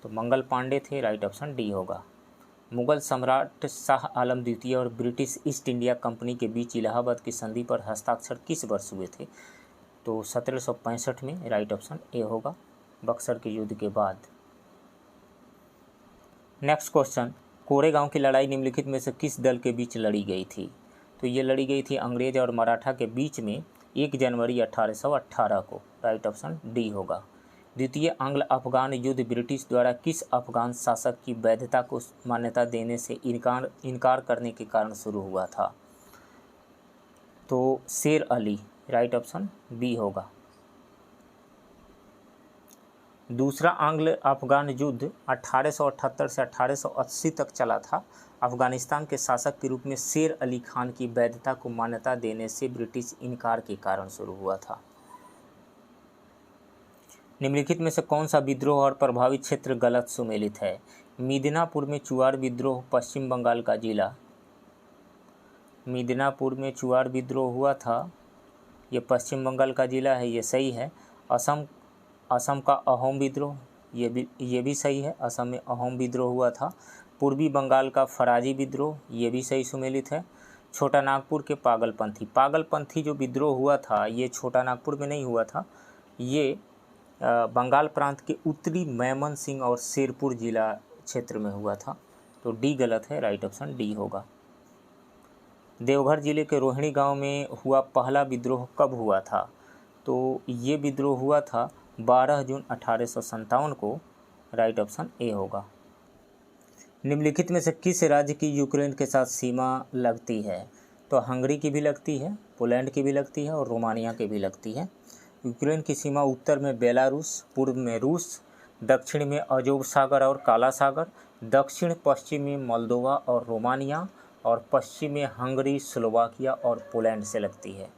तो मंगल पांडे थे। राइट ऑप्शन डी होगा। मुगल सम्राट शाह आलम द्वितीय और ब्रिटिश ईस्ट इंडिया कंपनी के बीच इलाहाबाद की संधि पर हस्ताक्षर किस वर्ष हुए थे? तो 1765 में। राइट ऑप्शन ए होगा, बक्सर के युद्ध के बाद। नेक्स्ट क्वेश्चन, कोरेगांव की लड़ाई निम्नलिखित में से किस दल के बीच लड़ी गई थी? तो ये लड़ी गई थी अंग्रेज और मराठा के बीच में 1 जनवरी 1818 को। राइट ऑप्शन डी होगा। द्वितीय आंग्ल अफगान युद्ध ब्रिटिश द्वारा किस अफगान शासक की वैधता को मान्यता देने से इनकार करने के कारण शुरू हुआ था? तो शेर अली। राइट ऑप्शन बी होगा। दूसरा आंग्ल अफगान युद्ध 1878 से 1880 तक चला था। अफगानिस्तान के शासक के रूप में शेर अली खान की वैधता को मान्यता देने से ब्रिटिश इनकार के कारण शुरू हुआ था। निम्नलिखित में से कौन सा विद्रोह और प्रभावित क्षेत्र गलत सुमेलित है? मिदनापुर में चुआर विद्रोह पश्चिम बंगाल का जिला। मिदनापुर में चुआर विद्रोह हुआ था, ये पश्चिम बंगाल का जिला है, ये सही है। असम का अहोम विद्रोह, ये भी सही है, असम में अहोम विद्रोह हुआ था। पूर्वी बंगाल का फराजी विद्रोह, ये भी सही सुमेलित है। छोटा नागपुर के पागलपंथी जो विद्रोह हुआ था ये छोटा नागपुर में नहीं हुआ था, ये बंगाल प्रांत के उत्तरी मैमनसिंह और शेरपुर जिला क्षेत्र में हुआ था। तो डी गलत है। राइट ऑप्शन डी होगा। देवघर जिले के रोहिणी गांव में हुआ पहला विद्रोह कब हुआ था? तो ये विद्रोह हुआ था 12 जून 1857 को। राइट ऑप्शन ए होगा। निम्नलिखित में से किस राज्य की यूक्रेन के साथ सीमा लगती है? तो हंगरी की भी लगती है, पोलैंड की भी लगती है और रोमानिया की भी लगती है। यूक्रेन की सीमा उत्तर में बेलारूस, पूर्व में रूस, दक्षिण में अजोव सागर और काला सागर, दक्षिण पश्चिम में मोल्दोवा और रोमानिया, और पश्चिम में हंगरी, स्लोवाकिया और पोलैंड से लगती है।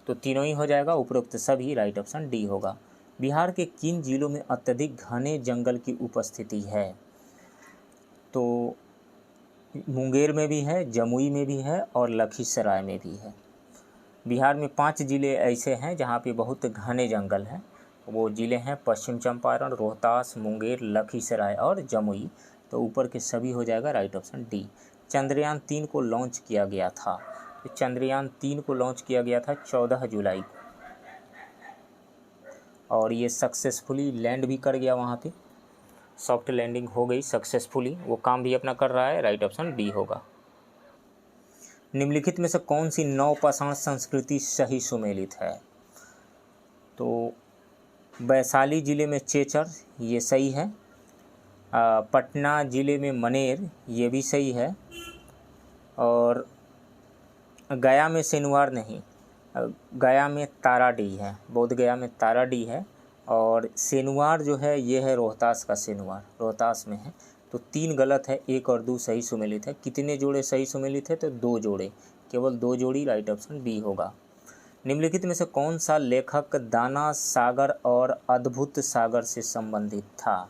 तो तीनों ही हो जाएगा, उपरोक्त सभी, राइट ऑप्शन डी होगा। बिहार के किन जिलों में अत्यधिक घने जंगल की उपस्थिति है? तो मुंगेर में भी है, जमुई में भी है और लखीसराय में भी है। बिहार में 5 ज़िले ऐसे हैं जहाँ पे बहुत घने जंगल हैं। वो ज़िले हैं पश्चिम चंपारण, रोहतास, मुंगेर, लखीसराय और जमुई। तो ऊपर के सभी हो जाएगा, राइट ऑप्शन डी। चंद्रयान 3 को लॉन्च किया गया था। तो चंद्रयान 3 को लॉन्च किया गया था 14 जुलाई को, और ये सक्सेसफुली लैंड भी कर गया वहाँ पे, सॉफ्ट लैंडिंग हो गई सक्सेसफुली, वो काम भी अपना कर रहा है, राइट ऑप्शन डी होगा। निम्नलिखित में से कौन सी नवपाषाण संस्कृति सही सुमेलित है? तो वैशाली ज़िले में चेचर, ये सही है। पटना ज़िले में मनेर, ये भी सही है। और गया में सेनुआर नहीं, गया में ताराडीह है, बोध गया में ताराडीह है। और सेनुआर जो है ये है रोहतास का सेनुआर, रोहतास में है। तो 3 गलत है, 1 और 2 सही सुमेलित है। कितने जोड़े सही सुमेलित है? तो 2 जोड़े, केवल 2 जोड़ी, राइट ऑप्शन बी होगा। निम्नलिखित में से कौन सा लेखक दाना सागर और अद्भुत सागर से संबंधित था?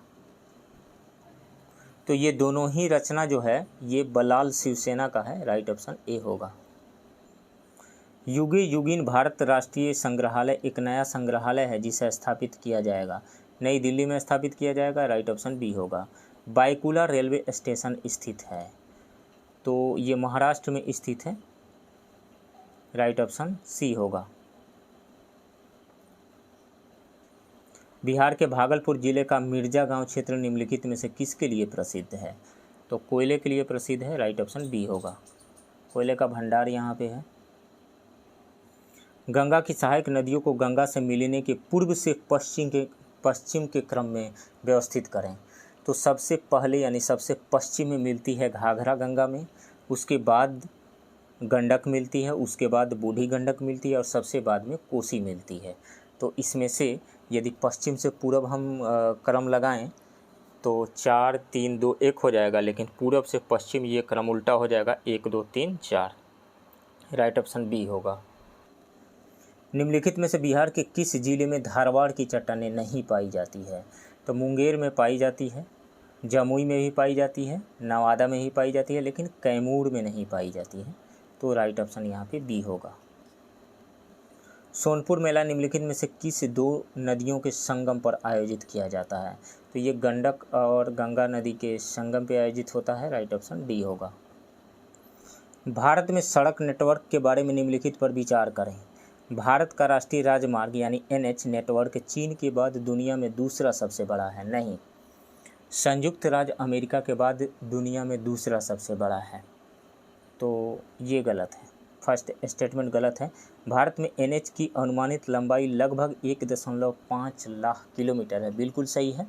तो ये दोनों ही रचना जो है ये बलाल शिवसेना का है, राइट ऑप्शन ए होगा। युगे युगीन भारत राष्ट्रीय संग्रहालय एक नया संग्रहालय है जिसे स्थापित किया जाएगा, नई दिल्ली में स्थापित किया जाएगा, राइट ऑप्शन बी होगा। बायकुला रेलवे स्टेशन स्थित है, तो ये महाराष्ट्र में स्थित है, राइट ऑप्शन सी होगा। बिहार के भागलपुर जिले का मिर्जा गांव क्षेत्र निम्नलिखित में से किसके लिए प्रसिद्ध है? तो कोयले के लिए प्रसिद्ध है, राइट ऑप्शन बी होगा। कोयले का भंडार यहाँ पे है। गंगा की सहायक नदियों को गंगा से मिलने के पूर्व से पश्चिम के क्रम में व्यवस्थित करें। तो सबसे पहले यानी सबसे पश्चिम में मिलती है घाघरा गंगा में, उसके बाद गंडक मिलती है, उसके बाद बूढ़ी गंडक मिलती है और सबसे बाद में कोसी मिलती है। तो इसमें से यदि पश्चिम से पूरब हम क्रम लगाएं तो 4 3 2 1 हो जाएगा, लेकिन पूरब से पश्चिम ये क्रम उल्टा हो जाएगा, 1 2 3 4, राइट ऑप्शन बी होगा। निम्नलिखित में से बिहार के किस जिले में धारवाड़ की चट्टानें नहीं पाई जाती है? तो मुंगेर में पाई जाती है, जमुई में भी पाई जाती है, नवादा में ही पाई जाती है, लेकिन कैमूर में नहीं पाई जाती है। तो राइट ऑप्शन यहाँ पे बी होगा। सोनपुर मेला निम्नलिखित में से किस 2 नदियों के संगम पर आयोजित किया जाता है? तो ये गंडक और गंगा नदी के संगम पर आयोजित होता है, राइट ऑप्शन डी होगा। भारत में सड़क नेटवर्क के बारे में निम्नलिखित पर विचार करें। भारत का राष्ट्रीय राजमार्ग यानी NH नेटवर्क चीन के बाद दुनिया में दूसरा सबसे बड़ा है, नहीं। संयुक्त राज्य अमेरिका के बाद दुनिया में दूसरा सबसे बड़ा है, तो ये गलत है, फर्स्ट स्टेटमेंट गलत है। भारत में NH की अनुमानित लंबाई लगभग 1.5 लाख किलोमीटर है, बिल्कुल सही है।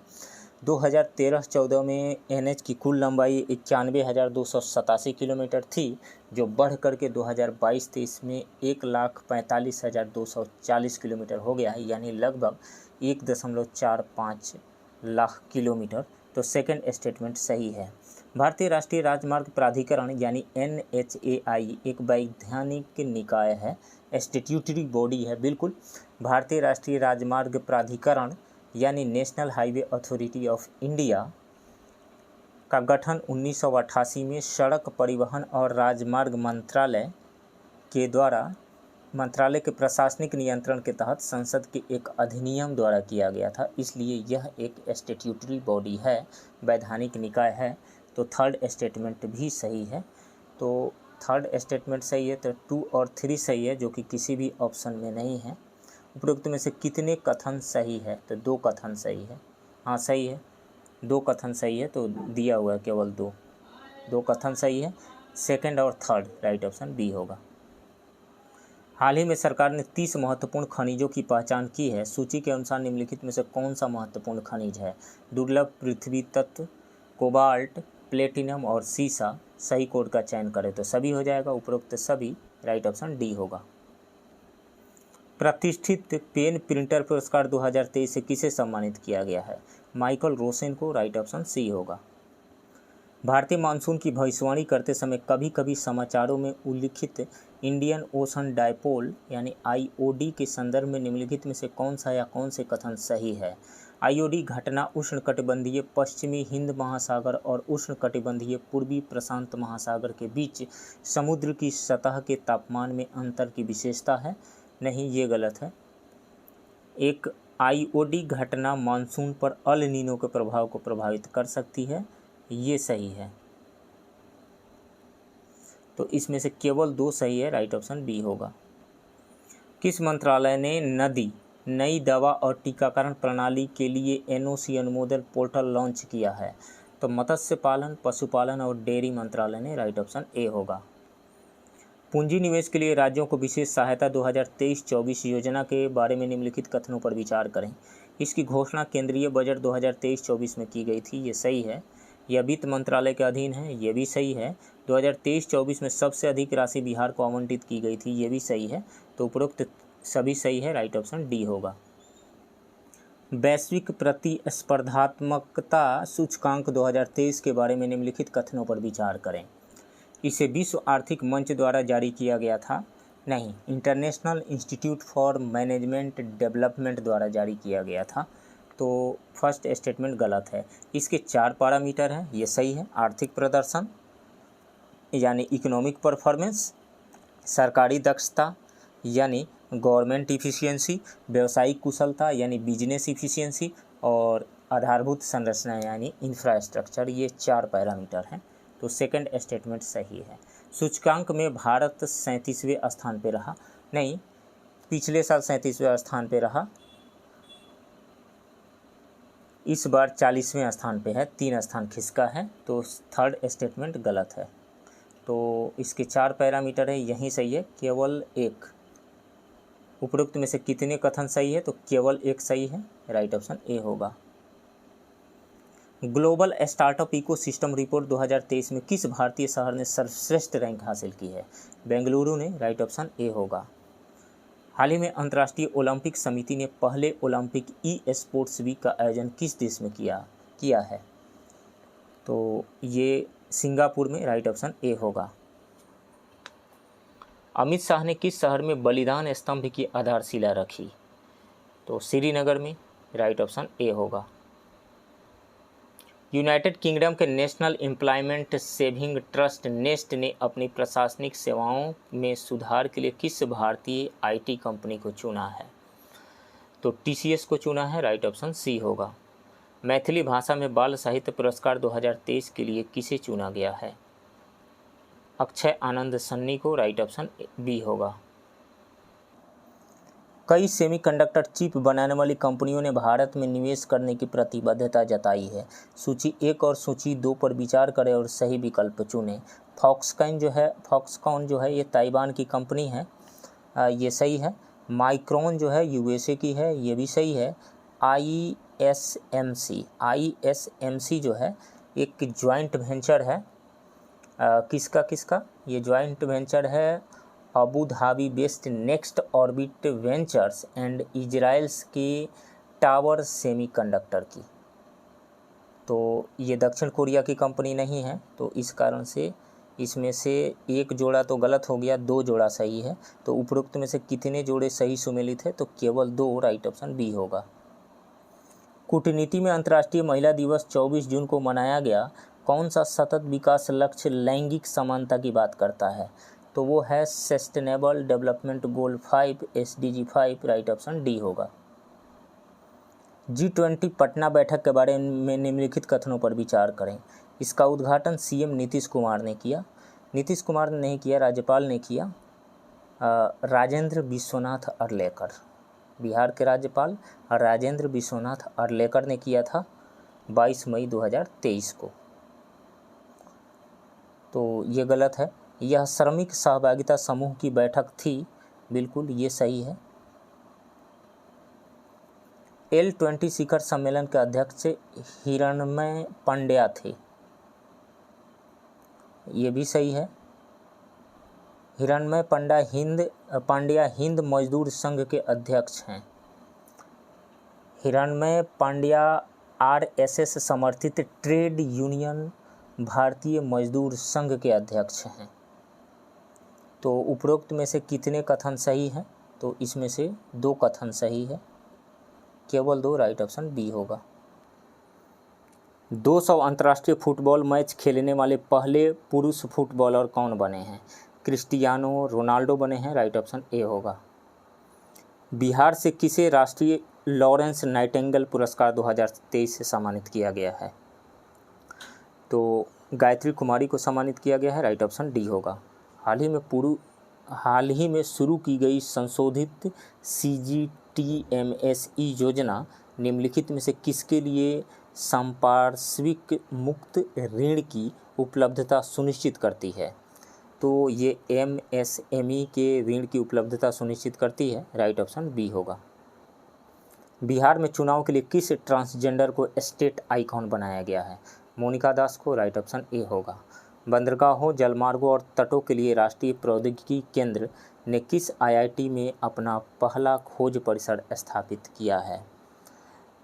2013-14 में NH की कुल लंबाई 91,287 किलोमीटर थी, जो बढ़ करके 2022-23 में 1,45,240 किलोमीटर हो गया है, यानी लगभग 1.45 लाख किलोमीटर। तो सेकंड स्टेटमेंट सही है। भारतीय राष्ट्रीय राजमार्ग प्राधिकरण यानी NHAI एक वैधानिक निकाय है, स्टैट्यूटरी बॉडी है, बिल्कुल। भारतीय राष्ट्रीय राजमार्ग प्राधिकरण यानी national highway authority of India का गठन 1988 में सड़क परिवहन और राजमार्ग मंत्रालय के द्वारा मंत्रालय के प्रशासनिक नियंत्रण के तहत संसद के एक अधिनियम द्वारा किया गया था, इसलिए यह एक स्टैट्यूटरी बॉडी है, वैधानिक निकाय है। तो थर्ड स्टेटमेंट भी सही है। तो थर्ड स्टेटमेंट सही है, तो 2 और 3 सही है, जो कि किसी भी ऑप्शन में नहीं है। उपरोक्त में से कितने कथन सही है? तो 2 कथन सही है, हाँ सही है, 2 कथन सही है, तो दिया हुआ है केवल 2 कथन सही है, सेकंड और थर्ड, राइट ऑप्शन बी होगा। हाल ही में सरकार ने 30 महत्वपूर्ण खनिजों की पहचान की है, सूची के अनुसार निम्नलिखित में से कौन सा महत्वपूर्ण खनिज है? दुर्लभ पृथ्वी तत्व, कोबाल्ट, प्लेटिनम और सीसा। सही कोड का चयन करें तो सभी हो जाएगा, उपरोक्त सभी, राइट ऑप्शन डी होगा। प्रतिष्ठित पेन प्रिंटर पुरस्कार 2023 से किसे सम्मानित किया गया है? माइकल रोसेन को, राइट ऑप्शन सी होगा। भारतीय मानसून की भविष्यवाणी करते समय कभी कभी समाचारों में उल्लिखित इंडियन ओशन डायपोल यानी IOD के संदर्भ में निम्नलिखित में से कौन सा या कौन से कथन सही है? IOD घटना उष्णकटिबंधीय पश्चिमी हिंद महासागर और उष्णकटिबंधीय पूर्वी प्रशांत महासागर के बीच समुद्र की सतह के तापमान में अंतर की विशेषता है। नहीं, ये गलत है। एक IOD घटना मानसून पर अल नीनो के प्रभाव को प्रभावित कर सकती है, ये सही है। तो इसमें से केवल 2 सही है, राइट ऑप्शन बी होगा। किस मंत्रालय ने नई दवा और टीकाकरण प्रणाली के लिए NOC अनुमोदन पोर्टल लॉन्च किया है? तो मत्स्य पालन, पशुपालन और डेयरी मंत्रालय ने, राइट ऑप्शन ए होगा। पूंजी निवेश के लिए राज्यों को विशेष सहायता 2023-24 योजना के बारे में निम्नलिखित कथनों पर विचार करें। इसकी घोषणा केंद्रीय बजट 2023-24 में की गई थी, ये सही है। यह वित्त मंत्रालय के अधीन है, ये भी सही है। 2023-24 में सबसे अधिक राशि बिहार को आवंटित की गई थी, ये भी सही है। तो उपरोक्त सभी सही है, राइट ऑप्शन डी होगा। वैश्विक प्रतिस्पर्धात्मकता सूचकांक 2023 के बारे में निम्नलिखित कथनों पर विचार करें। इसे विश्व आर्थिक मंच द्वारा जारी किया गया था। नहीं, international institute for management development द्वारा जारी किया गया था। तो फर्स्ट स्टेटमेंट गलत है। इसके 4 पैरामीटर हैं, ये सही है। आर्थिक प्रदर्शन यानी इकोनॉमिक परफॉर्मेंस, सरकारी दक्षता यानी गवर्नमेंट इफिशियंसी, व्यावसायिक कुशलता यानी बिजनेस इफिशियंसी और आधारभूत संरचना यानी इंफ्रास्ट्रक्चर, ये 4 पैरामीटर हैं। तो सेकंड स्टेटमेंट सही है। सूचकांक में भारत 37वें स्थान पे रहा। नहीं, पिछले साल 37वें स्थान पे रहा, इस बार 40वें स्थान पे है, 3 स्थान खिसका है। तो थर्ड स्टेटमेंट गलत है। तो इसके 4 पैरामीटर है, यही सही है, केवल 1। उपरोक्त में से कितने कथन सही है? तो केवल 1 सही है, राइट ऑप्शन ए होगा। ग्लोबल स्टार्टअप इकोसिस्टम रिपोर्ट 2023 में किस भारतीय शहर ने सर्वश्रेष्ठ रैंक हासिल की है? बेंगलुरु ने, राइट ऑप्शन ए होगा। हाल ही में अंतर्राष्ट्रीय ओलंपिक समिति ने पहले ओलंपिक स्पोर्ट्स वीक का आयोजन किस देश में किया है? तो ये सिंगापुर में, राइट ऑप्शन ए होगा। अमित शाह ने किस शहर में बलिदान स्तंभ की आधारशिला रखी? तो श्रीनगर में, राइट ऑप्शन ए होगा। यूनाइटेड किंगडम के national employment saving trust nest ने अपनी प्रशासनिक सेवाओं में सुधार के लिए किस भारतीय IT कंपनी को चुना है? तो TCS को चुना है, राइट ऑप्शन सी होगा। मैथिली भाषा में बाल साहित्य पुरस्कार 2023 के लिए किसे चुना गया है? अक्षय आनंद सन्नी को, राइट ऑप्शन बी होगा। कई सेमीकंडक्टर चिप बनाने वाली कंपनियों ने भारत में निवेश करने की प्रतिबद्धता जताई है। सूची 1 और सूची 2 पर विचार करें और सही विकल्प चुनें। फॉक्सकॉन जो है ये ताइवान की कंपनी है, ये सही है। माइक्रोन जो है USA की है, ये भी सही है। ISMC जो है एक जॉइंट वेंचर है, किसका? ये जॉइंट वेंचर है Abu Dhabi based next orbit ventures and Israel's के टावर सेमीकंडक्टर की। तो ये दक्षिण कोरिया की कंपनी नहीं है, तो इस कारण से इसमें से 1 जोड़ा तो गलत हो गया, 2 जोड़ा सही है। तो उपरोक्त में से कितने जोड़े सही सुमेलित है? तो केवल 2, राइट ऑप्शन बी होगा। कूटनीति में अंतर्राष्ट्रीय महिला दिवस 24 जून को मनाया गया कौन सा सतत विकास लक्ष्य लैंगिक समानता की बात करता है? तो वो है sustainable development goal 5 SDG 5, right option D होगा। G20 पटना बैठक के बारे में निम्नलिखित कथनों पर विचार करें। इसका उद्घाटन CM नीतीश कुमार ने किया। नीतीश कुमार ने नहीं किया, राज्यपाल ने किया। राजेंद्र विश्वनाथ अर्लेकर, बिहार के राज्यपाल राजेंद्र विश्वनाथ अर्लेकर ने किया था 22 मई 2023 को। तो ये गलत है। यह श्रमिक सहभागिता समूह की बैठक थी, बिल्कुल ये सही है। L20 शिखर सम्मेलन के अध्यक्ष हिरणमय पंड्या थे, ये भी सही है। हिरणमय पांड्या हिंद मजदूर संघ के अध्यक्ष हैं। हिरणमय पांड्या RSS समर्थित ट्रेड यूनियन भारतीय मजदूर संघ के अध्यक्ष हैं। तो उपरोक्त में से कितने कथन सही हैं? तो इसमें से 2 कथन सही है, केवल 2, राइट ऑप्शन बी होगा। 200 अंतर्राष्ट्रीय फुटबॉल मैच खेलने वाले पहले पुरुष फुटबॉलर कौन बने हैं? क्रिस्टियानो रोनाल्डो बने हैं, राइट ऑप्शन ए होगा। बिहार से किसे राष्ट्रीय लॉरेंस नाइटिंगेल पुरस्कार 2023 से सम्मानित किया गया है? तो गायत्री कुमारी को सम्मानित किया गया है, राइट ऑप्शन डी होगा। हाल ही में शुरू की गई संशोधित CGTMSE योजना निम्नलिखित में से किसके लिए संपार्श्विक मुक्त ऋण की उपलब्धता सुनिश्चित करती है? तो ये MSME के ऋण की उपलब्धता सुनिश्चित करती है, राइट ऑप्शन बी होगा। बिहार में चुनाव के लिए किस ट्रांसजेंडर को स्टेट आइकॉन बनाया गया है? मोनिका दास को, राइट ऑप्शन ए होगा। बंदरगाहों, जलमार्गों और तटों के लिए राष्ट्रीय प्रौद्योगिकी केंद्र ने किस IIT में अपना पहला खोज परिसर स्थापित किया है?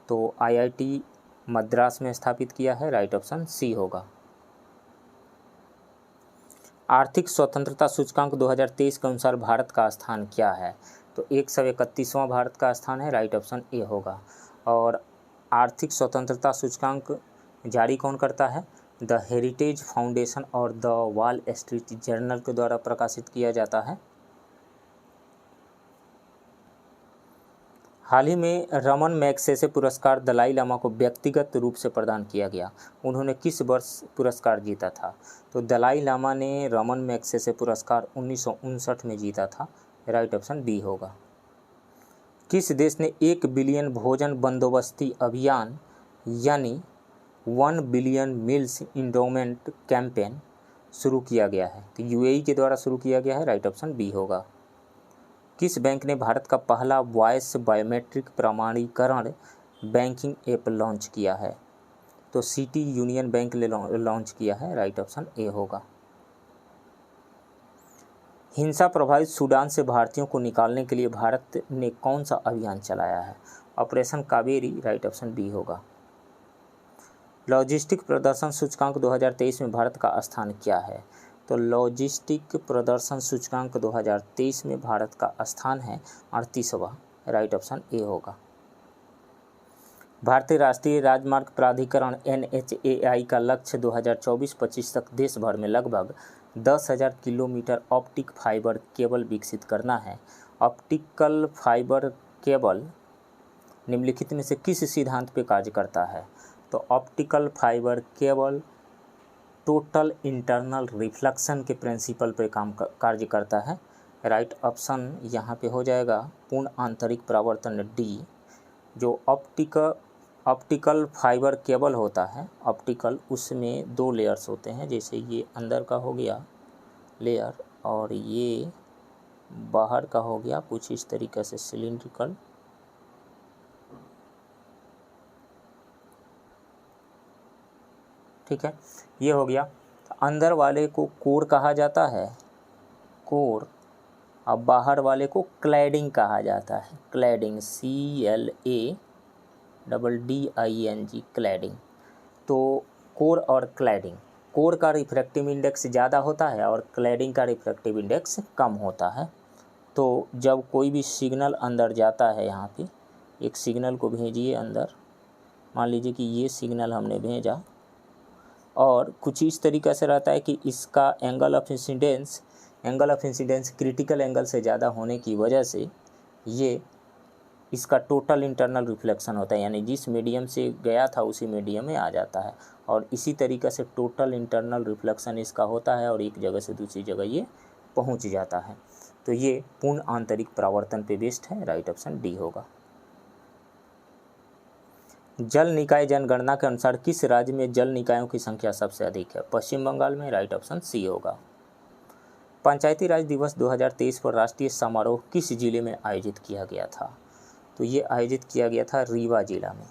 तो IIT मद्रास में स्थापित किया है, राइट ऑप्शन सी होगा। आर्थिक स्वतंत्रता सूचकांक 2023 के अनुसार भारत का स्थान क्या है? तो 131वां भारत का स्थान है, राइट ऑप्शन ए होगा। और आर्थिक स्वतंत्रता सूचकांक जारी कौन करता है? द हेरिटेज फाउंडेशन और द वॉल स्ट्रीट जर्नल के द्वारा प्रकाशित किया जाता है। हाल ही में रमन मैग्सेसे पुरस्कार दलाई लामा को व्यक्तिगत रूप से प्रदान किया गया। उन्होंने किस वर्ष पुरस्कार जीता था? तो दलाई लामा ने रमन मैग्सेसे पुरस्कार 1959 में जीता था, राइट ऑप्शन बी होगा। किस देश ने 1 बिलियन भोजन बंदोबस्ती अभियान यानी 1 बिलियन मील्स इंडोमेंट कैंपेन शुरू किया गया है? तो UAE के द्वारा शुरू किया गया है, राइट ऑप्शन बी होगा। किस बैंक ने भारत का पहला वॉइस बायोमेट्रिक प्रमाणीकरण बैंकिंग ऐप लॉन्च किया है? तो सिटी यूनियन बैंक ने लॉन्च किया है, राइट ऑप्शन ए होगा। हिंसा प्रभावित सूडान से भारतीयों को निकालने के लिए भारत ने कौन सा अभियान चलाया है? Operation Kaveri, right option B होगा। लॉजिस्टिक प्रदर्शन सूचकांक 2023 में भारत का स्थान क्या है? तो लॉजिस्टिक प्रदर्शन सूचकांक 2023 में भारत का स्थान है 38वां, राइट ऑप्शन ए होगा। भारतीय राष्ट्रीय राजमार्ग प्राधिकरण NHAI का लक्ष्य 2024-25 तक देश भर में लगभग 10,000 किलोमीटर ऑप्टिक फाइबर केबल विकसित करना है। ऑप्टिकल फाइबर केबल निम्नलिखित में से किस सिद्धांत पर कार्य करता है? तो optical fibre cable total internal reflection के प्रिंसिपल पर कार्य करता है, राइट ऑप्शन यहाँ पे हो जाएगा पूर्ण आंतरिक परावर्तन डी। जो ऑप्टिकल फाइबर केबल होता है ऑप्टिकल, उसमें 2 लेयर्स होते हैं, जैसे ये अंदर का हो गया लेयर और ये बाहर का हो गया कुछ इस तरीके से सिलिंड्रिकल। ठीक है, ये हो गया। अंदर वाले को कोर कहा जाता है, कोर, और बाहर वाले को क्लैडिंग कहा जाता है, क्लैडिंग, CLADDING, क्लैडिंग। तो कोर और क्लैडिंग, कोर का रिफ्रैक्टिव इंडेक्स ज़्यादा होता है और क्लैडिंग का रिफ्रैक्टिव इंडेक्स कम होता है। तो जब कोई भी सिग्नल अंदर जाता है, यहाँ पे एक सिग्नल को भेजिए अंदर, मान लीजिए कि ये सिग्नल हमने भेजा और कुछ इस तरीक़े से रहता है कि इसका angle of incidence critical angle से ज़्यादा होने की वजह से ये इसका टोटल इंटरनल रिफ्लेक्शन होता है, यानी जिस मीडियम से गया था उसी मीडियम में आ जाता है और इसी तरीक़े से टोटल इंटरनल रिफ्लेक्शन इसका होता है और एक जगह से दूसरी जगह ये पहुंच जाता है। तो ये पूर्ण आंतरिक परावर्तन पे बेस्ड है, राइट ऑप्शन डी होगा। जल निकाय जनगणना के अनुसार किस राज्य में जल निकायों की संख्या सबसे अधिक है? पश्चिम बंगाल में, राइट ऑप्शन सी होगा। पंचायती राज दिवस 2023 पर राष्ट्रीय समारोह किस जिले में आयोजित किया गया था? तो ये आयोजित किया गया था रीवा जिला में,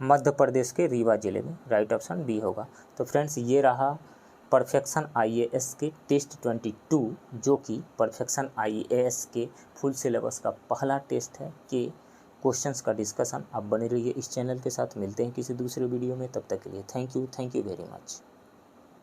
मध्य प्रदेश के रीवा जिले में, राइट ऑप्शन बी होगा। तो फ्रेंड्स, ये रहा परफेक्शन IAS के टेस्ट 22, जो कि परफेक्शन IAS के फुल सिलेबस का पहला टेस्ट है कि क्वेश्चंस का डिस्कशन। आप बने रहिए इस चैनल के साथ, मिलते हैं किसी दूसरे वीडियो में, तब तक के लिए थैंक यू वेरी मच।